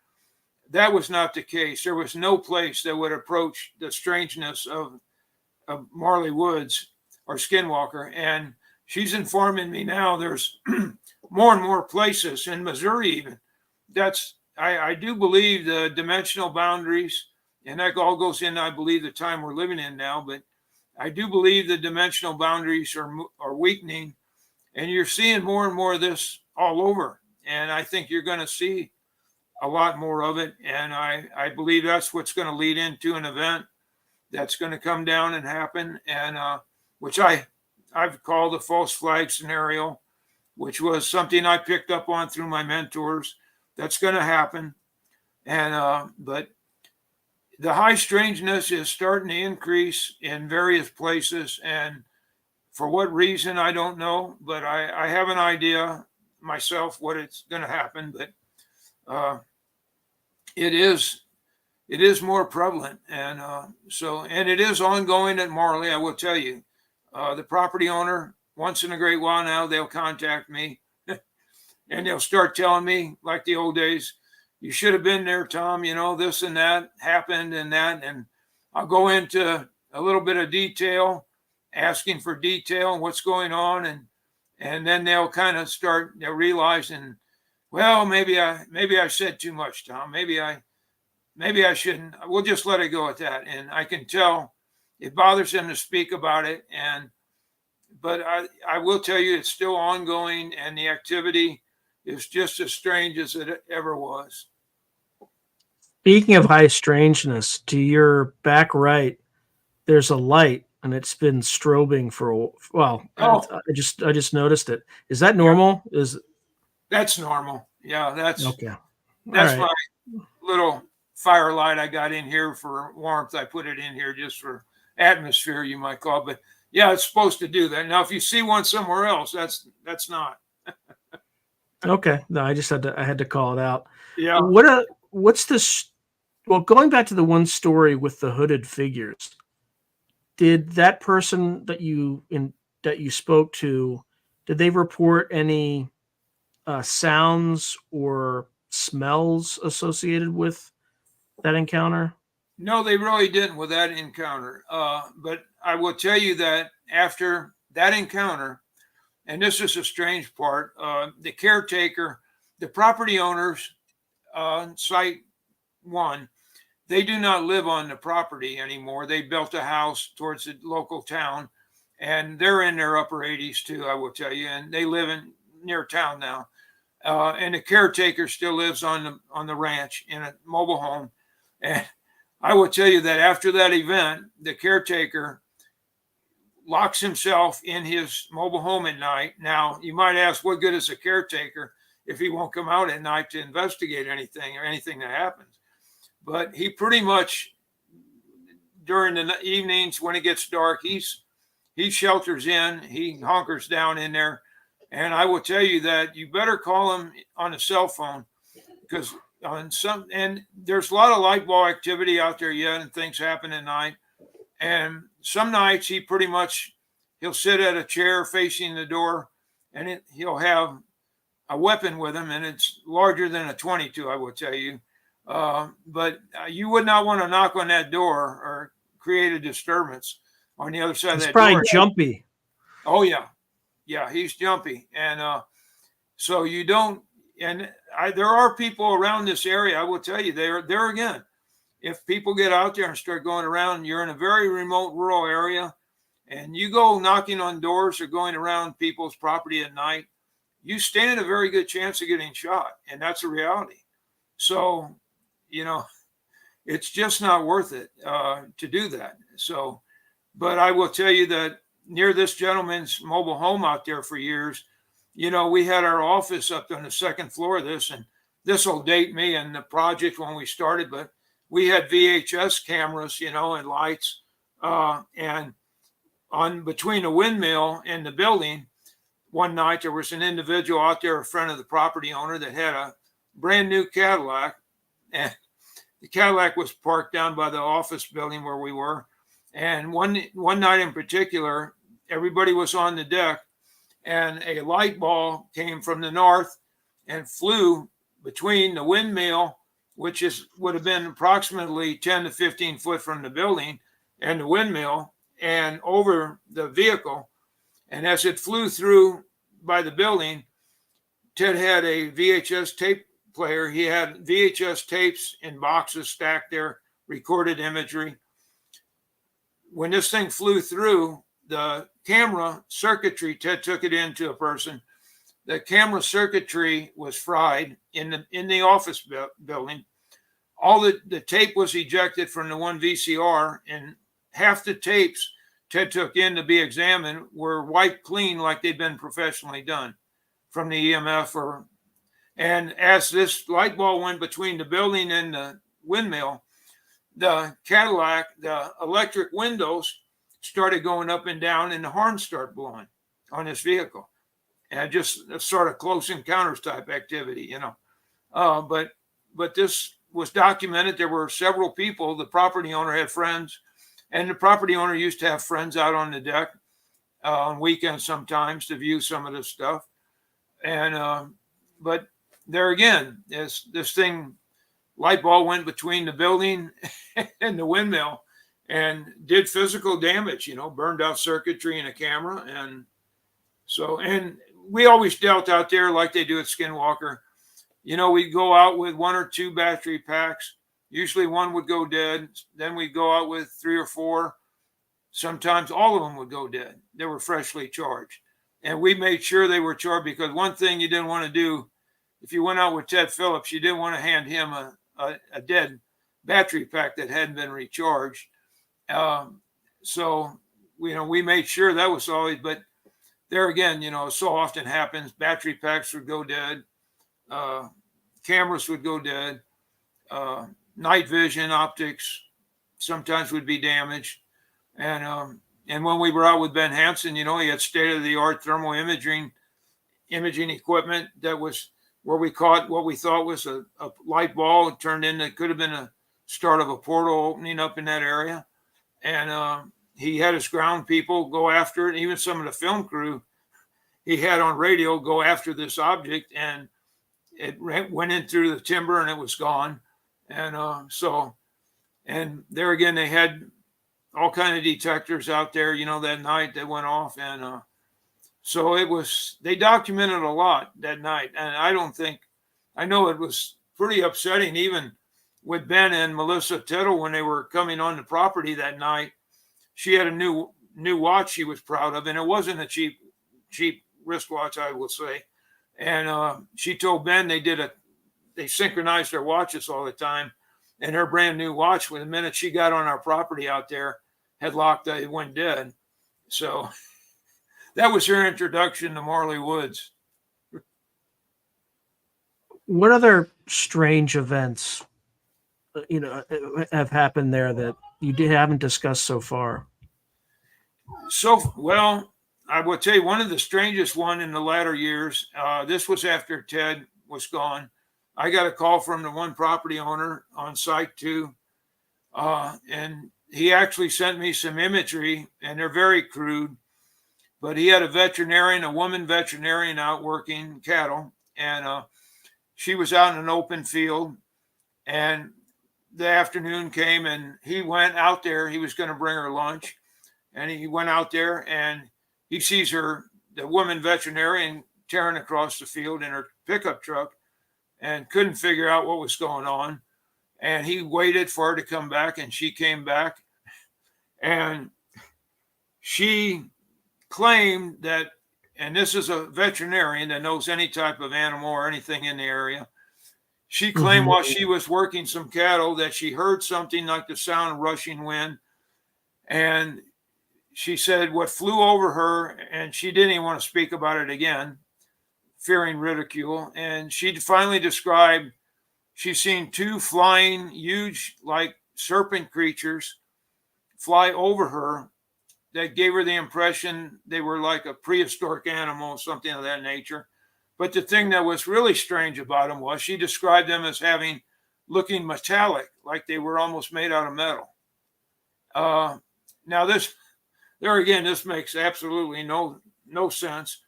that was not the case. There was no place that would approach the strangeness of Marley Woods or Skinwalker. And she's informing me now there's more and more places in Missouri even. I do believe the dimensional boundaries, and that all goes in, I believe, the time we're living in now, but I do believe the dimensional boundaries are weakening, and you're seeing more and more of this all over. And I think you're going to see a lot more of it. And I believe that's what's going to lead into an event that's going to come down and happen, and which I've called the false flag scenario, which was something I picked up on through my mentors. That's going to happen. And but the high strangeness is starting to increase in various places. And for what reason, I don't know. But I have an idea myself what it's going to happen. But it is more prevalent. And and it is ongoing at Marley, I will tell you. The property owner, once in a great while now, they'll contact me and they'll start telling me, like the old days, you should have been there, Tom, this and that happened and that. And I'll go into a little bit of detail, asking for detail and what's going on. And then they'll kind of start realizing, well, maybe I said too much, Tom. Maybe I shouldn't. We'll just let it go at that. And I can tell it bothers them to speak about it. But I will tell you, it's still ongoing, and the activity is just as strange as it ever was. Speaking of high strangeness, to your back right, there's a light, and it's been strobing for I just noticed it. Is that normal? That's normal. Yeah, Okay. All that's right. my little firelight I got in here for warmth. I put it in here just for atmosphere, you might call it. But yeah, it's supposed to do that. Now, if you see one somewhere else, that's not. Okay. No, I had to call it out. Yeah. What's this? Well, going back to the one story with the hooded figures, did that person that you spoke to, did they report any sounds or smells associated with that encounter? No, they really didn't with that encounter. But I will tell you that after that encounter, and this is a strange part, the caretaker, the property owners, site one, they do not live on the property anymore. They built a house towards the local town, and they're in their upper 80s too, I will tell you, and they live in near town now. And the caretaker still lives on the ranch in a mobile home. And I will tell you that after that event, the caretaker locks himself in his mobile home at night. Now, you might ask, what good is a caretaker if he won't come out at night to investigate anything or anything that happens? But he pretty much, during the evenings when it gets dark, he shelters in, he hunkers down in there. And I will tell you that you better call him on a cell phone, because and there's a lot of light ball activity out there yet, and things happen at night. And some nights he'll sit at a chair facing the door, and he'll have a weapon with him, and it's larger than a 22, I will tell you. But you would not want to knock on that door or create a disturbance on the other side of that door. It's probably jumpy. Oh yeah, yeah, he's jumpy, and so you don't. And there are people around this area. I will tell you, there again. If people get out there and start going around, you're in a very remote rural area, and you go knocking on doors or going around people's property at night, you stand a very good chance of getting shot, and that's a reality. So, it's just not worth it to do that. So, but I will tell you that near this gentleman's mobile home out there for years, we had our office up on the second floor of this, and this will date me and the project when we started, but we had VHS cameras, and lights, and on between the windmill and the building, one night there was an individual out there, a friend of the property owner, that had a brand new Cadillac, and the Cadillac was parked down by the office building where we were. And one night in particular, everybody was on the deck, and a light ball came from the north and flew between the windmill, which would have been approximately 10 to 15 foot from the building, and the windmill, and over the vehicle. And as it flew through by the building, Ted had a VHS tape player. He had VHS tapes in boxes stacked there, recorded imagery. When this thing flew through, the camera circuitry, Ted took it into a person. The camera circuitry was fried in the office building. All the tape was ejected from the one VCR, and half the tapes Ted took in to be examined were wiped clean like they'd been professionally done from the EMF. And as this light ball went between the building and the windmill, the Cadillac, the electric windows started going up and down, and the horn started blowing on this vehicle. And just a sort of close encounters type activity, But this was documented. There were several people. The property owner had friends, and the property owner used to have friends out on the deck on weekends sometimes to view some of this stuff. And but there again, this thing, light ball went between the building and the windmill and did physical damage, burned out circuitry and a camera. And we always dealt out there like they do at Skinwalker. We'd go out with 1 or 2 battery packs. Usually one would go dead. Then we'd go out with 3 or 4. Sometimes all of them would go dead. They were freshly charged. And we made sure they were charged, because one thing you didn't want to do, if you went out with Ted Phillips, you didn't want to hand him a dead battery pack that hadn't been recharged. So we made sure that was always, but there again, so often happens, battery packs would go dead. Cameras would go dead. Night vision optics sometimes would be damaged. And when we were out with Ben Hansen, he had state-of-the-art thermal imaging equipment that was where we caught what we thought was a light ball. It turned in, it could have been a start of a portal opening up in that area. And he had his ground people go after it. Even some of the film crew he had on radio go after this object, and it went in through the timber and it was gone. And there again, they had all kind of detectors out there, that night that went off. And so they documented a lot that night. And I know it was pretty upsetting, even with Ben and Melissa Tittle, when they were coming on the property that night. She had a new watch she was proud of, and it wasn't a cheap wristwatch, I will say. And she told Ben they synchronized their watches all the time, and her brand new watch, the minute she got on our property out there, had locked, it went dead. So that was her introduction to Marley Woods. What other strange events, have happened there that you haven't discussed so far? Well, I will tell you one of the strangest one in the latter years. This was after Ted was gone. I got a call from the one property owner on site too. And he actually sent me some imagery, and they're very crude, but he had a woman veterinarian out working cattle, and she was out in an open field, and the afternoon came and he went out there. He was going to bring her lunch, and he went out there and he sees the woman veterinarian, tearing across the field in her pickup truck, and couldn't figure out what was going on. And he waited for her to come back, and she came back, and she claimed that, and this is a veterinarian that knows any type of animal or anything in the area. She claimed while she was working some cattle that she heard something like the sound of rushing wind. And she said what flew over her, and she didn't even want to speak about it again, fearing ridicule. And she finally described she's seen two flying, huge, like serpent creatures fly over her that gave her the impression they were like a prehistoric animal, something of that nature. But the thing that was really strange about them was she described them as looking metallic, like they were almost made out of metal. Now this makes absolutely no sense.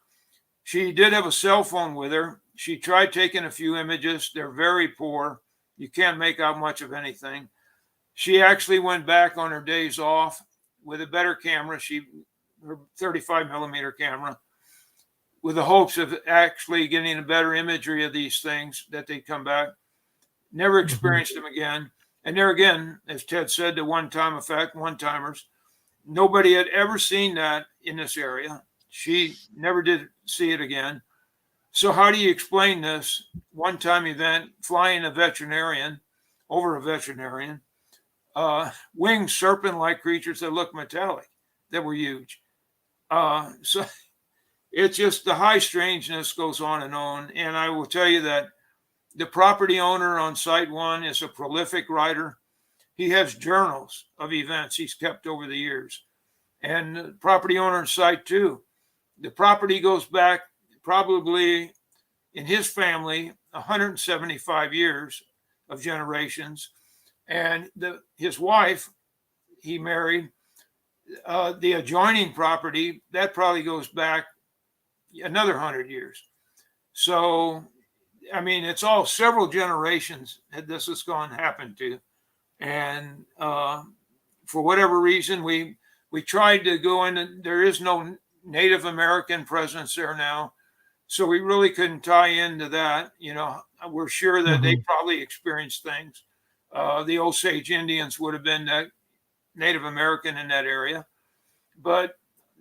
She did have a cell phone with her. She tried taking a few images. They're very poor. You can't make out much of anything. She actually went back on her days off with a better camera, her 35 millimeter camera, with the hopes of actually getting a better imagery of these things that they come back. Never experienced them again. And there again, as Ted said, the one-time effect, one-timers. Nobody had ever seen that in this area. She never did see it again. So how do you explain this one-time event, flying over a veterinarian, winged serpent-like creatures that look metallic, that were huge? So it's just the high strangeness goes on. And I will tell you that the property owner on site one is a prolific writer. He has journals of events he's kept over the years. And the property owner on site two, the property goes back probably in his family 175 years of generations. And his wife, he married, the adjoining property, that probably goes back another 100 years. So, I mean, it's all several generations that this has happened to. And for whatever reason, we tried to go in, and there is no Native American presence there now. So we really couldn't tie into that. We're sure that they probably experienced things. The Osage Indians would have been that Native American in that area. But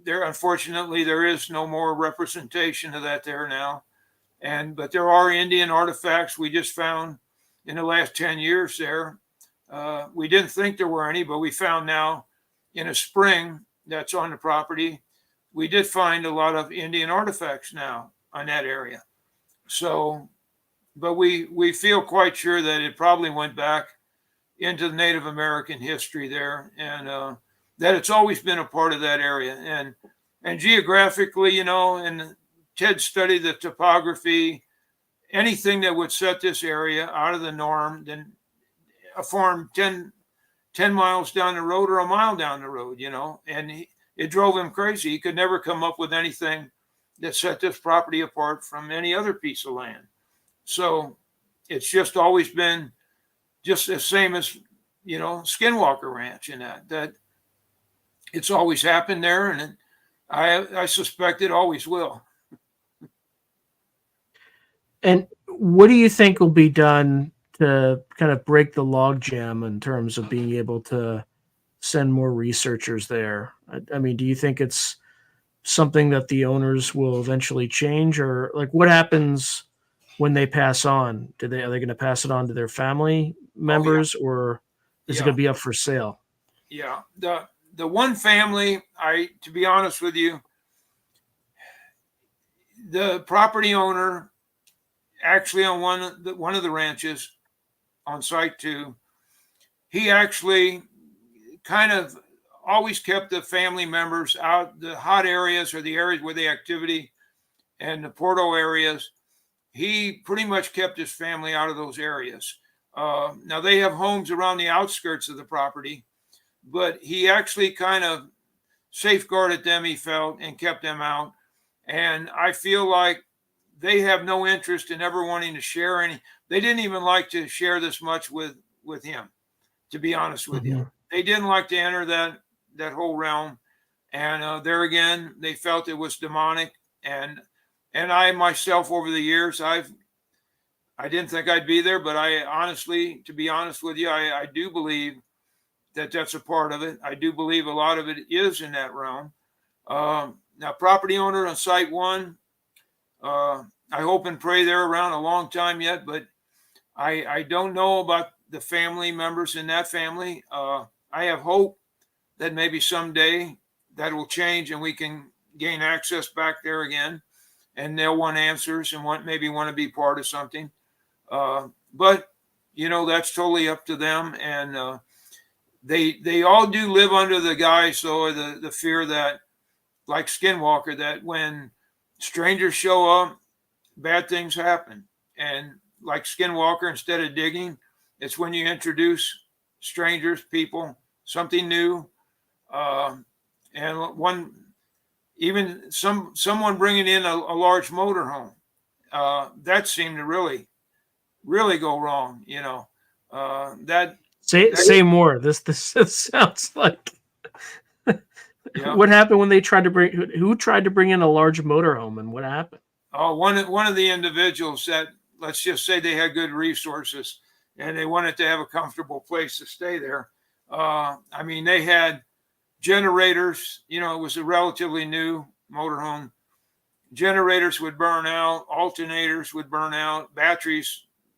unfortunately, there is no more representation of that there now. But there are Indian artifacts we just found in the last 10 years there. We didn't think there were any, but we found now in a spring that's on the property, we did find a lot of Indian artifacts now on that area. So but we feel quite sure that it probably went back into the Native American history there, and that it's always been a part of that area. And geographically, you know, and Ted studied the topography, anything that would set this area out of the norm, then a farm 10 miles down the road or a mile down the road, you know, and it drove him crazy. He could never come up with anything that set this property apart from any other piece of land. So it's just always been just the same as, you know, Skinwalker Ranch, and that it's always happened there, and I suspect it always will. And what do you think will be done to kind of break the logjam in terms of being able to send more researchers there? I mean, do you think it's something that the owners will eventually change, or like what happens when they pass on? Are they going to pass it on to their family members, or is it going to be up for sale? Yeah. The one family, to be honest with you, the property owner actually on one of the ranches on site 2, he actually kind of always kept the family members out, the hot areas or the areas where the activity and the Porto areas. He pretty much kept his family out of those areas. Now they have homes around the outskirts of the property, but he actually kind of safeguarded them, he felt, and kept them out. And I feel like they have no interest in ever wanting to share any. They didn't even like to share this much with him, to be honest with you. They didn't like to enter that whole realm. And there again, they felt it was demonic. And I myself, over the years, I didn't think I'd be there, but I honestly, to be honest with you, I do believe that that's a part of it. I do believe a lot of it is in that realm. Now, property owner on site 1, I hope and pray they're around a long time yet, but I don't know about the family members in that family. I have hope that maybe someday that will change and we can gain access back there again, and they'll want answers and maybe want to be part of something. But you know, that's totally up to them. And they all do live under the guise, or the fear that, like Skinwalker, that when strangers show up, bad things happen. And like Skinwalker, instead of digging, it's when you introduce strangers, people, something new. And someone bringing in a large motorhome, that seemed to really go wrong. You know, say more. This sounds like. Yeah. What happened when they tried to who tried to bring in a large motorhome, and what happened? One of the individuals that, let's just say, they had good resources and they wanted to have a comfortable place to stay there. I mean, they had generators, you know, it was a relatively new motorhome. Generators would burn out, alternators would burn out,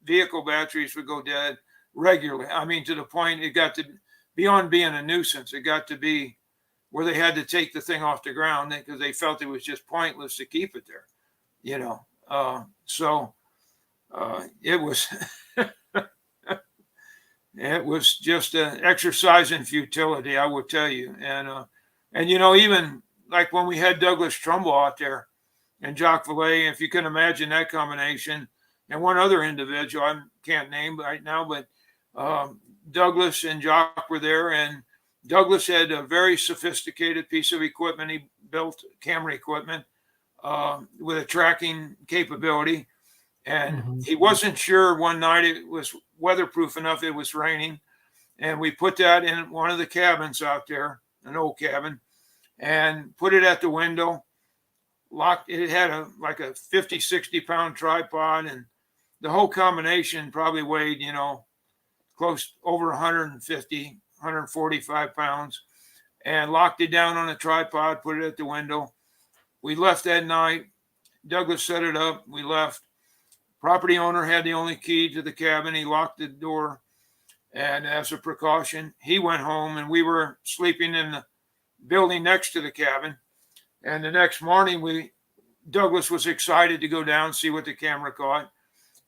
vehicle batteries would go dead regularly. I mean, to the point it got to beyond being a nuisance. It got to be where they had to take the thing off the ground because they felt it was just pointless to keep it there, you know. So it was it was just an exercise in futility, I will tell you. And you know, even like when we had Douglas Trumbull out there and Jacques Vallée, if you can imagine that combination, and one other individual I can't name right now, but Douglas and Jacques were there, and Douglas had a very sophisticated piece of equipment. He built camera equipment with a tracking capability. And he wasn't sure one night it was weatherproof enough. It was raining. And we put that in one of the cabins out there, an old cabin, and put it at the window. Locked. It had like a 50, 60 pound tripod, and the whole combination probably weighed, you know, close over 150, 145 pounds, and locked it down on a tripod, put it at the window. We left that night. Douglas set it up. We left. Property owner had the only key to the cabin. He locked the door, and as a precaution, he went home, and we were sleeping in the building next to the cabin. And the next morning, Douglas was excited to go down and see what the camera caught.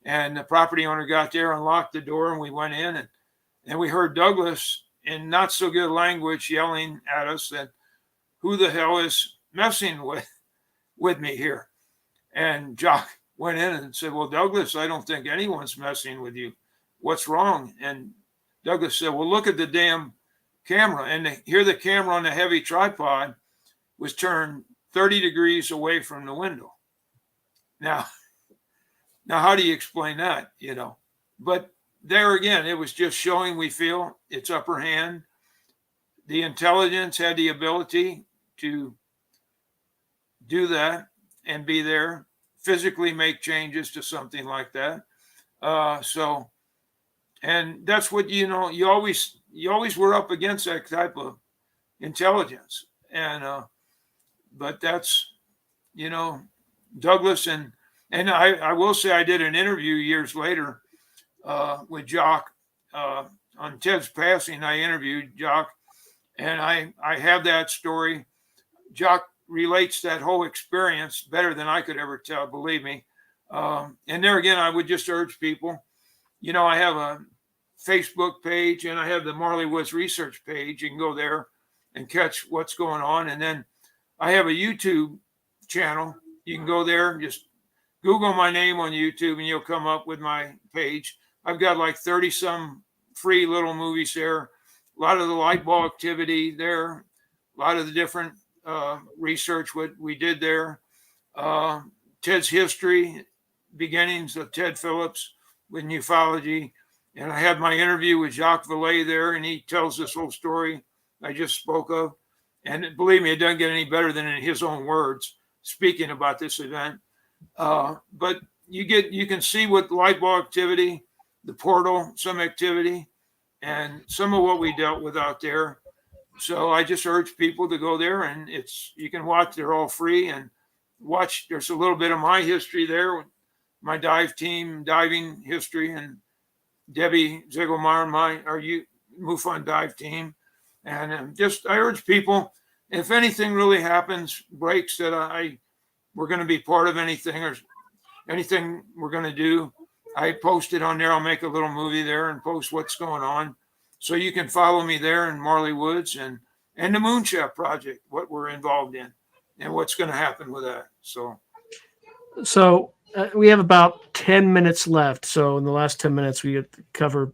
And the property owner got there, unlocked the door, and we went in, and we heard Douglas in not so good language yelling at us that who the hell is messing with me here? And Jock went in and said, well, Douglas, I don't think anyone's messing with you. What's wrong? And Douglas said, well, look at the damn camera. And here the camera on the heavy tripod was turned 30 degrees away from the window. Now, how do you explain that, you know? But there again, it was just showing, we feel, its upper hand. The intelligence had the ability to do that and be there, physically make changes to something like that. And that's what, you know, you always were up against that type of intelligence. And, but that's, you know, Douglas and I will say I did an interview years later with Jock on Ted's passing. I interviewed Jock, and I have that story. Jock relates that whole experience better than I could ever tell, believe me. And there again, I would just urge people, you know, I have a Facebook page and I have the Marley Woods research page. You can go there and catch what's going on. And then I have a YouTube channel. You can go there and just Google my name on YouTube and you'll come up with my page. I've got like 30 some free little movies there. A lot of the light ball activity there. A lot of the different research what we did there. Ted's history, beginnings of Ted Phillips with ufology. And I had my interview with Jacques Vallée there, and he tells this whole story I just spoke of. And believe me, it doesn't get any better than in his own words, speaking about this event. But you can see with light ball activity, the portal, some activity, and some of what we dealt with out there. So I just urge people to go there, and you can watch. They're all free, and watch. There's a little bit of my history there, my dive team, diving history, and Debbie Ziegelmeyer, our MUFON dive team. And I urge people, if anything really happens, breaks that we're going to be part of anything or anything we're going to do, I post it on there. I'll make a little movie there and post what's going on. So you can follow me there in Marley Woods and the Moonshot Project, what we're involved in and what's going to happen with that. So we have about 10 minutes left. So in the last 10 minutes, we cover,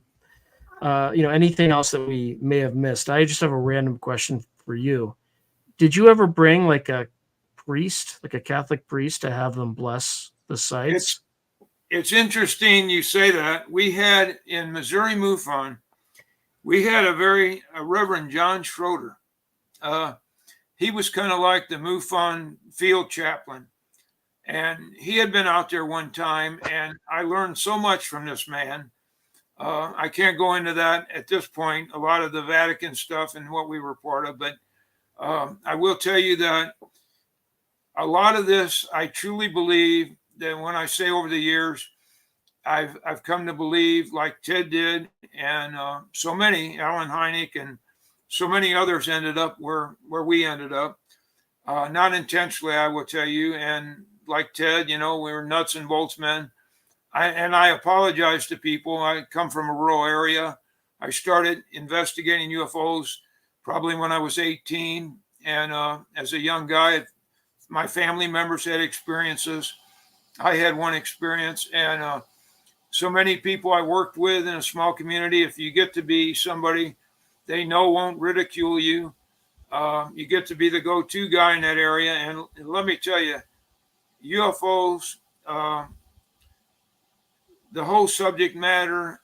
anything else that we may have missed. I just have a random question for you. Did you ever bring like a priest, like a Catholic priest, to have them bless the sites? It's interesting you say that. We had in Missouri MUFON, we had a Reverend John Schroeder. He was kind of like the MUFON field chaplain. And he had been out there one time, and I learned so much from this man. I can't go into that at this point, a lot of the Vatican stuff and what we were part of, but I will tell you that a lot of this, I truly believe that when I say over the years, I've come to believe, like Ted did, and so many, Alan Hynek and so many others ended up where we ended up. Not intentionally, I will tell you, and like Ted, we were nuts and bolts men. I apologize to people. I come from a rural area. I started investigating UFOs probably when I was 18. And as a young guy, my family members had experiences. I had one experience. And so many people I worked with in a small community, if you get to be somebody they know won't ridicule you, you get to be the go-to guy in that area. And let me tell you, UFOs, the whole subject matter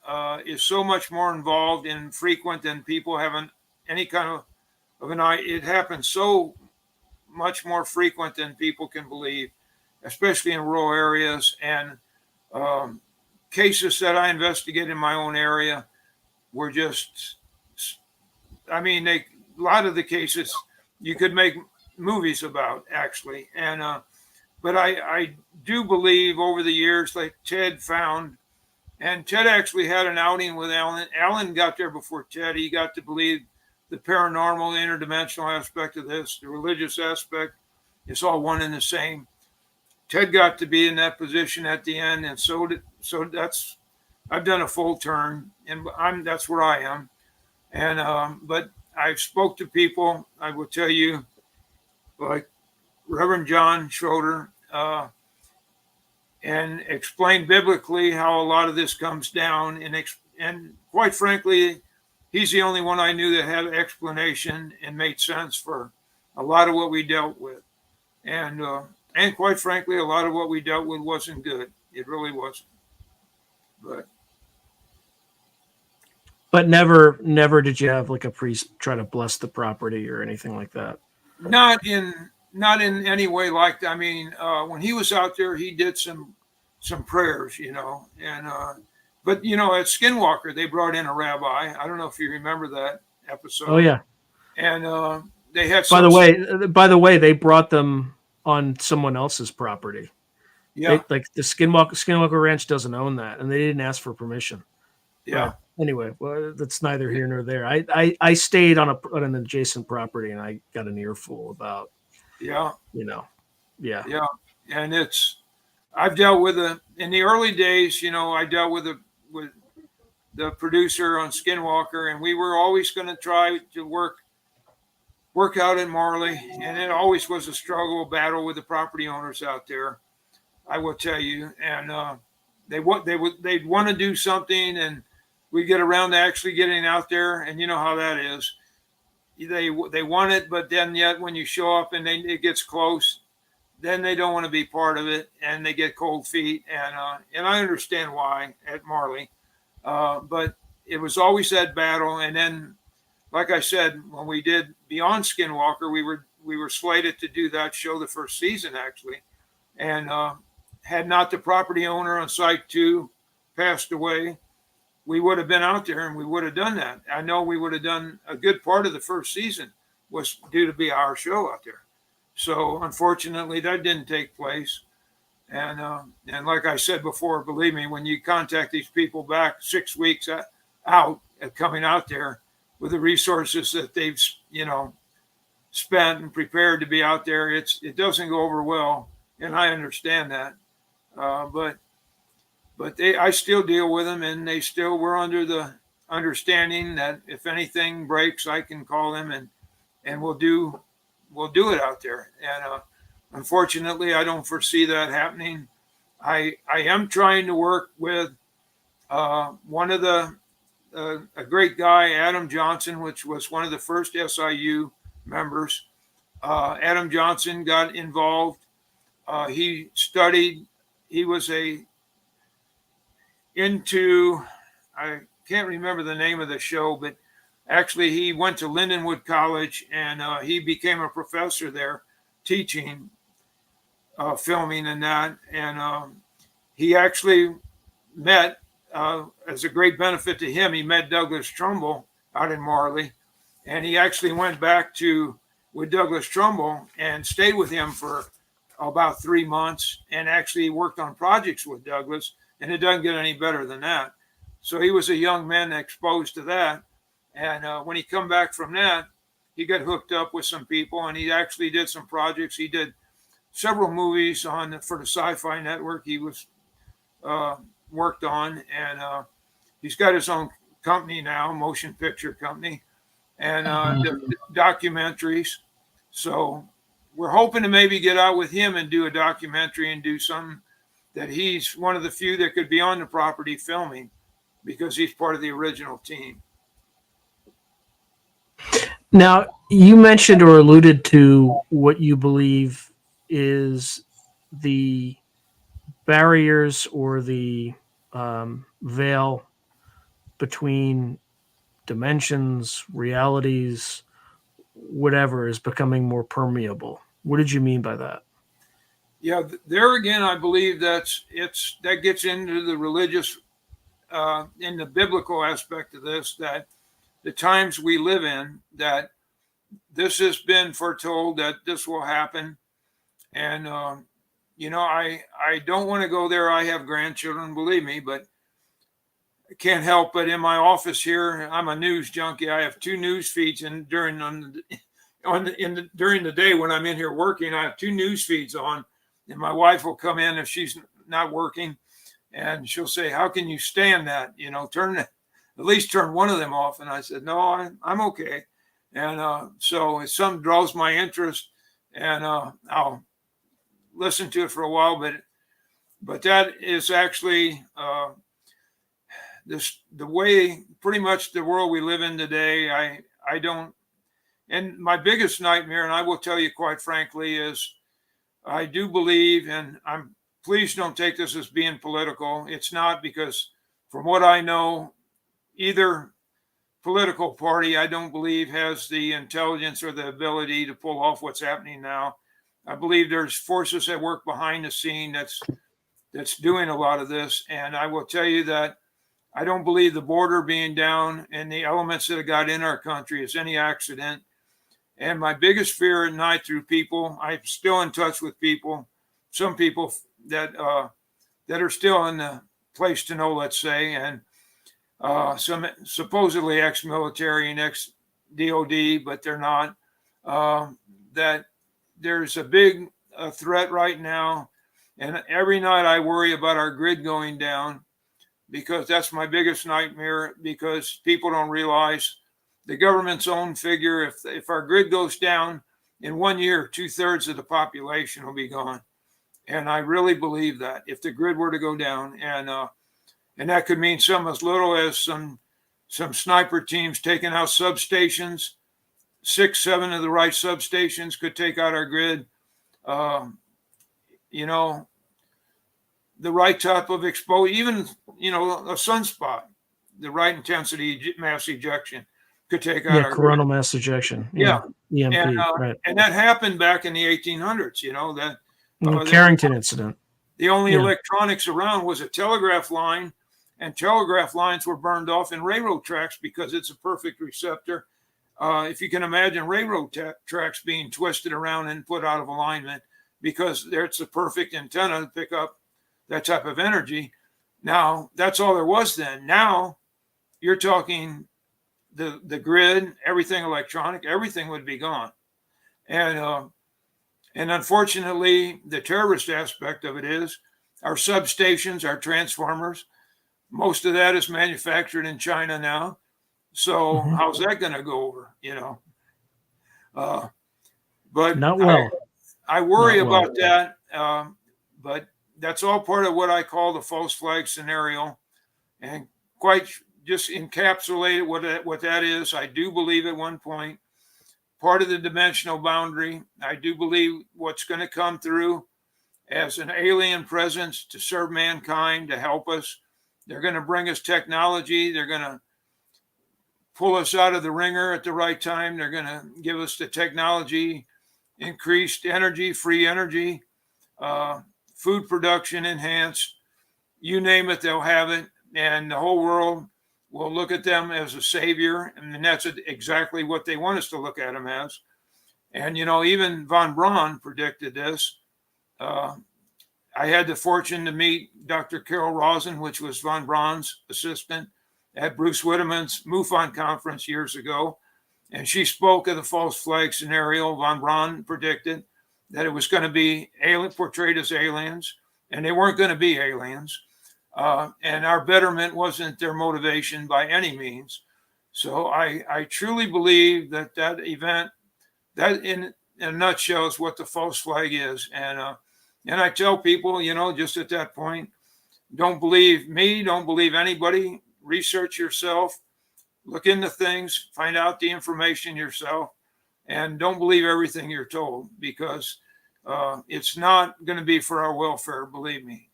is so much more involved and frequent than people having any kind of an idea. It happens so much more frequent than people can believe, especially in rural areas. And cases that I investigate in my own area were just, a lot of the cases you could make movies about, actually. And but I do believe over the years, like Ted found, and Ted actually had an outing with Alan. Alan got there before Ted. He got to believe the paranormal, interdimensional aspect of this, the religious aspect. It's all one and the same. Ted got to be in that position at the end, and so so I've done a full turn, and that's where I am. And but I've spoke to people. I will tell you, like Reverend John Schroeder, and explain biblically how a lot of this comes down. And quite frankly, he's the only one I knew that had explanation and made sense for a lot of what we dealt with. And quite frankly, a lot of what we dealt with wasn't good. It really wasn't. But never did you have like a priest try to bless the property or anything like that? Not in any way like that. I mean, when he was out there, he did some prayers, and but at Skinwalker they brought in a rabbi. I don't know if you remember that episode. Oh yeah. And they had. By the way, they brought them on someone else's property. Yeah. Like the Skinwalker Ranch doesn't own that, and they didn't ask for permission. Yeah. Anyway, well, that's neither here nor there. I stayed on an adjacent property, and I got an earful about. Yeah. Yeah. Yeah. And I've dealt with in the early days. I dealt with the producer on Skinwalker, and we were always going to try to work out in Marley, and it always was a struggle, battle with the property owners out there. I will tell you, and they'd want to do something, and we get around to actually getting out there, and you know how that is. They want it, but then yet when you show up and it gets close, then they don't want to be part of it, and they get cold feet, and I understand why at Marley, but it was always that battle. And then, like I said, when we did Beyond Skinwalker, we were slated to do that show the first season actually, and had not the property owner on Site 2 passed away, we would have been out there and we would have done that. I know we would have done a good part of the first season was due to be our show out there. So unfortunately, that didn't take place. And like I said before, believe me, when you contact these people back 6 weeks out at coming out there with the resources that they've spent and prepared to be out there, it doesn't go over well, and I understand that. But I still deal with them, and we're under the understanding that if anything breaks, I can call them and we'll do it out there. And unfortunately, I don't foresee that happening. I am trying to work with one of a great guy, Adam Johnson, which was one of the first SIU members. Adam Johnson got involved. He studied. He was I can't remember the name of the show, but actually he went to Lindenwood College, and he became a professor there teaching filming and that. And he actually met, as a great benefit to him, he met Douglas Trumbull out in Marley, and he actually went back with Douglas Trumbull and stayed with him for about 3 months, and actually worked on projects with Douglas, and it doesn't get any better than that. So he was a young man exposed to that. And when he come back from that, he got hooked up with some people, and he actually did some projects. He did several movies for the Sci-Fi Network. He was worked on, and he's got his own company now, motion picture company, and documentaries. So we're hoping to maybe get out with him and do a documentary and do something that he's one of the few that could be on the property filming, because he's part of the original team. Now, you mentioned or alluded to what you believe is the barriers or the veil between dimensions, realities, whatever, is becoming more permeable. What did you mean by that? Yeah, there again, I believe that gets into the religious, in the biblical aspect of this, that the times we live in, that this has been foretold that this will happen. And, I don't want to go there. I have grandchildren, believe me, but I can't help but in my office here, I'm a news junkie. I have 2 news feeds, and during the day when I'm in here working, I have 2 news feeds on, and my wife will come in if she's not working, And she'll say, how can you stand that? At least turn one of them off. And I said, no, I'm okay. And so if something draws my interest, and I'll listen to it for a while, but that is actually the way, pretty much the world we live in today. I don't, and my biggest nightmare, and I will tell you quite frankly, is I do believe, and please don't take this as being political. It's not, because from what I know, either political party, I don't believe, has the intelligence or the ability to pull off what's happening now. I believe there's forces that work behind the scene that's doing a lot of this. And I will tell you that I don't believe the border being down and the elements that have got in our country is any accident. And my biggest fear at night through people, I'm still in touch with people, some people that are still in the place to know, let's say, and some supposedly ex-military and ex-DOD, but they're not, that there's a big threat right now. And every night I worry about our grid going down, because that's my biggest nightmare, because people don't realize the government's own figure. If our grid goes down in 1 year, 2/3 of the population will be gone. And I really believe that if the grid were to go down, and that could mean something as little as some sniper teams taking out substations, 6, 7 of the right substations could take out our grid. The right type of exposure, even, a sunspot, the right intensity mass ejection could take out our coronal grid. Mass ejection. Yeah. EMP, right. And that happened back in the 1800s, that The Carrington incident. the only electronics around was a telegraph line, and telegraph lines were burned off in railroad tracks because it's a perfect receptor. If you can imagine railroad tracks being twisted around and put out of alignment, because it's a perfect antenna to pick up that type of energy. Now, that's all there was then. Now, you're talking the grid, everything electronic, everything would be gone. And unfortunately, the terrorist aspect of it is our substations, our transformers, most of that is manufactured in China now. So how's that going to go over, but not well. I worry about that. But that's all part of what I call the false flag scenario, and quite just encapsulate what that is. I do believe at one point, part of the dimensional boundary, I do believe what's going to come through as an alien presence to serve mankind, to help us. They're going to bring us technology. They're going to pull us out of the ringer at the right time. They're going to give us the technology, increased energy, free energy, food production enhanced, you name it, they'll have it. And the whole world will look at them as a savior. And that's exactly what they want us to look at them as. And, even von Braun predicted this. I had the fortune to meet Dr. Carol Rosen, which was von Braun's assistant, at Bruce Witteman's MUFON conference years ago. And she spoke of the false flag scenario. Von Braun predicted that it was going to be portrayed as aliens, and they weren't going to be aliens. And our betterment wasn't their motivation by any means. So I truly believe that event, that in a nutshell, is what the false flag is. And I tell people, just at that point, don't believe me, don't believe anybody. Research yourself, look into things, find out the information yourself, and don't believe everything you're told, because it's not going to be for our welfare, believe me.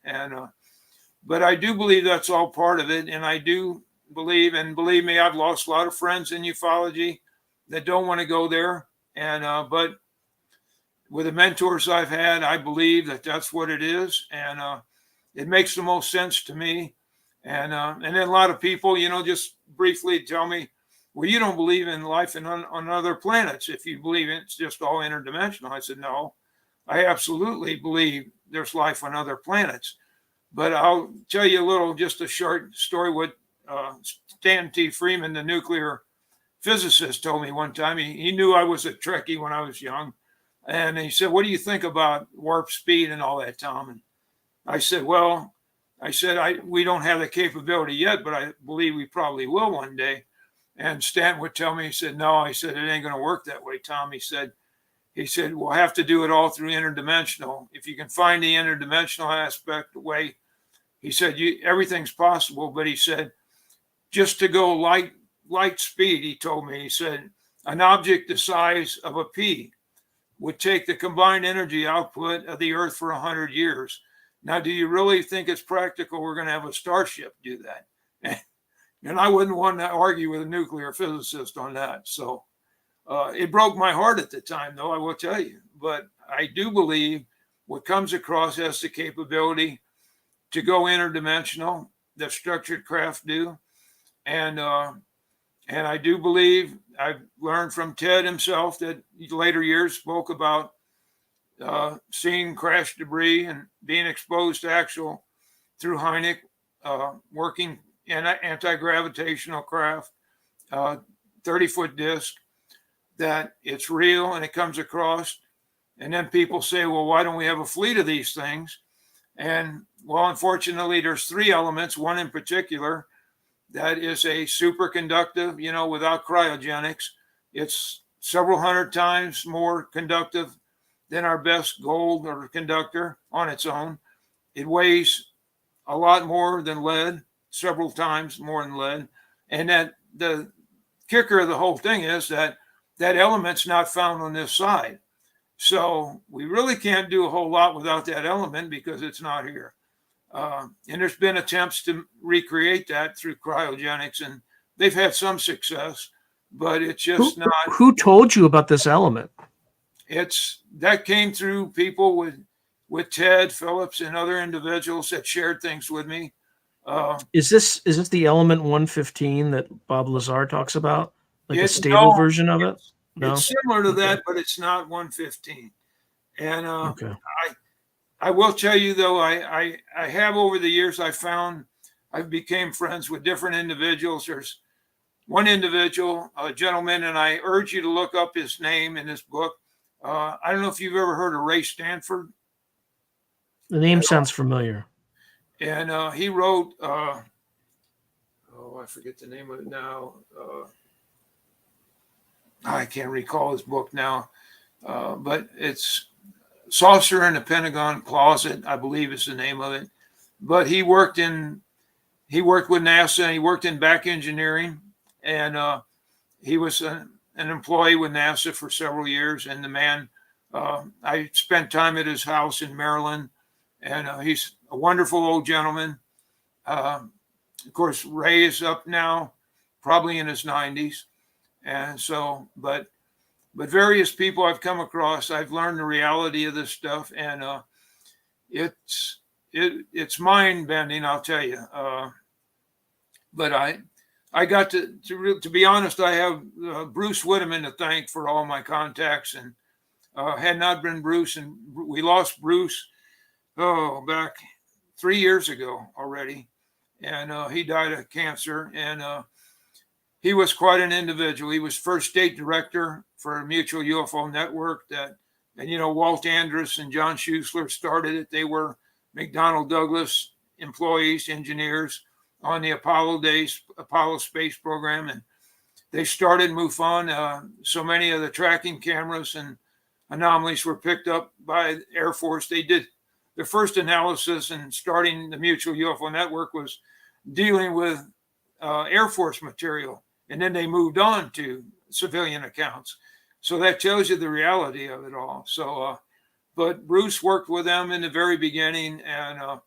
But I do believe that's all part of it. And I do believe, and believe me, I've lost a lot of friends in ufology that don't want to go there. But with the mentors I've had, I believe that that's what it is. And it makes the most sense to me. And then a lot of people, just briefly tell me, well, you don't believe in life on other planets. If you believe it's just all interdimensional. I said, no, I absolutely believe there's life on other planets. But I'll tell you just a short story. What Stan T. Freeman, the nuclear physicist, told me one time. He knew I was a Trekkie when I was young. And he said, what do you think about warp speed and all that, Tom? And I said, well, I said, we don't have the capability yet, but I believe we probably will one day. And Stanton would tell me, he said, no, I said, it ain't going to work that way, Tom. He said, we'll have to do it all through interdimensional. If you can find the interdimensional aspect way, he said, everything's possible. But he said, just to go light speed, he told me, he said, an object the size of a pea would take the combined energy output of the Earth for 100 years. Now, do you really think it's practical we're going to have a starship do that? And I wouldn't want to argue with a nuclear physicist on that. So it broke my heart at the time, though, I will tell you. But I do believe what comes across has the capability to go interdimensional, that structured craft do. And I do believe I've learned from Ted himself that later years spoke about seeing crash debris and being exposed to actual, through Hynek, working in anti-gravitational craft, 30-foot disc, that it's real and it comes across. And then people say, well, why don't we have a fleet of these things? And well, unfortunately, there's 3 elements, one in particular, that is a superconductive, without cryogenics. It's several hundred times more conductive than our best gold or conductor on its own. It weighs a lot more than lead, several times more than lead. And that the kicker of the whole thing is that element's not found on this side. So we really can't do a whole lot without that element because it's not here. And there's been attempts to recreate that through cryogenics, and they've had some success, but it's just not. Who told you about this element? That came through people with Ted Phillips and other individuals that shared things with me. Is this the element 115 that Bob Lazar talks about, like a stable version of it? No, it's similar to that, but it's not 115. And okay. I will tell you, though, I have over the years, I've became friends with different individuals. There's one individual, a gentleman, and I urge you to look up his name in this book. I don't know if you've ever heard of Ray Stanford. The name sounds familiar. And he wrote, I forget the name of it now. I can't recall his book now, but it's Saucer in the Pentagon Closet, I believe is the name of it. But he worked with NASA, and he worked in back engineering, and he was an employee with NASA for several years. And the man, I spent time at his house in Maryland, and he's a wonderful old gentleman. Of course, Ray is up now, probably in his 90s. And so, but various people I've come across, I've learned the reality of this stuff, and it's mind bending, I'll tell you. But I got to be honest, I have Bruce Whitteman to thank for all my contacts, and had not been Bruce, and we lost Bruce back 3 years ago already, and he died of cancer, and he was quite an individual. He was first state director for a Mutual UFO Network and Walt Andrus and John Schuessler started it. They were McDonnell Douglas employees, engineers on the Apollo space program. And they started MUFON. So many of the tracking cameras and anomalies were picked up by the Air Force. They did the first analysis, and starting the Mutual UFO Network was dealing with Air Force material. And then they moved on to civilian accounts. So that tells you the reality of it all. So, but Bruce worked with them in the very beginning, and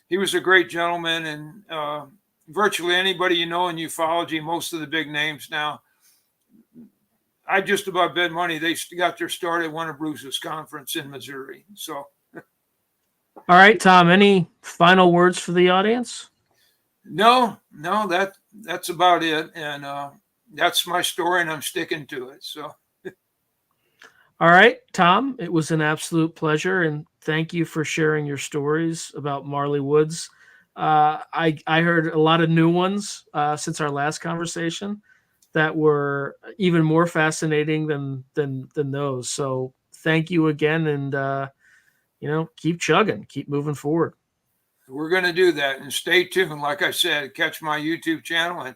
he was a great gentleman. And virtually anybody in ufology, most of the big names now, I just about bet money they got their start at one of Bruce's conference in Missouri. So. All right, Tom, any final words for the audience? No, that's about it. And that's my story, and I'm sticking to it. So. All right, Tom, it was an absolute pleasure, and thank you for sharing your stories about Marley Woods. I heard a lot of new ones since our last conversation that were even more fascinating than those. So thank you again, and keep chugging, keep moving forward. We're going to do that, and stay tuned. Like I said, catch my YouTube channel,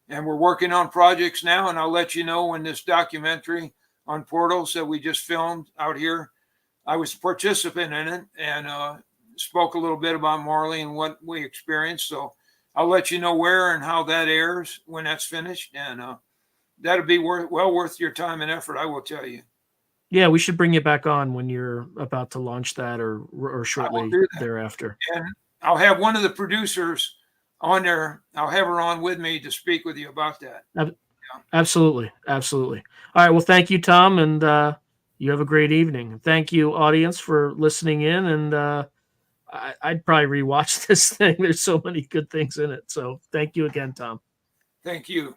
and we're working on projects now, and I'll let you know when this documentary on portals that we just filmed out here, I was a participant in it, and spoke a little bit about Marley and what we experienced. So I'll let you know where and how that airs when that's finished, and that'll be well worth your time and effort, I will tell you. Yeah, we should bring you back on when you're about to launch that, or shortly thereafter. And I'll have one of the producers on there. I'll have her on with me to speak with you about that. Absolutely. Absolutely. All right. Well, thank you, Tom. And you have a great evening. Thank you, audience, for listening in. And I'd probably rewatch this thing. There's so many good things in it. So thank you again, Tom. Thank you.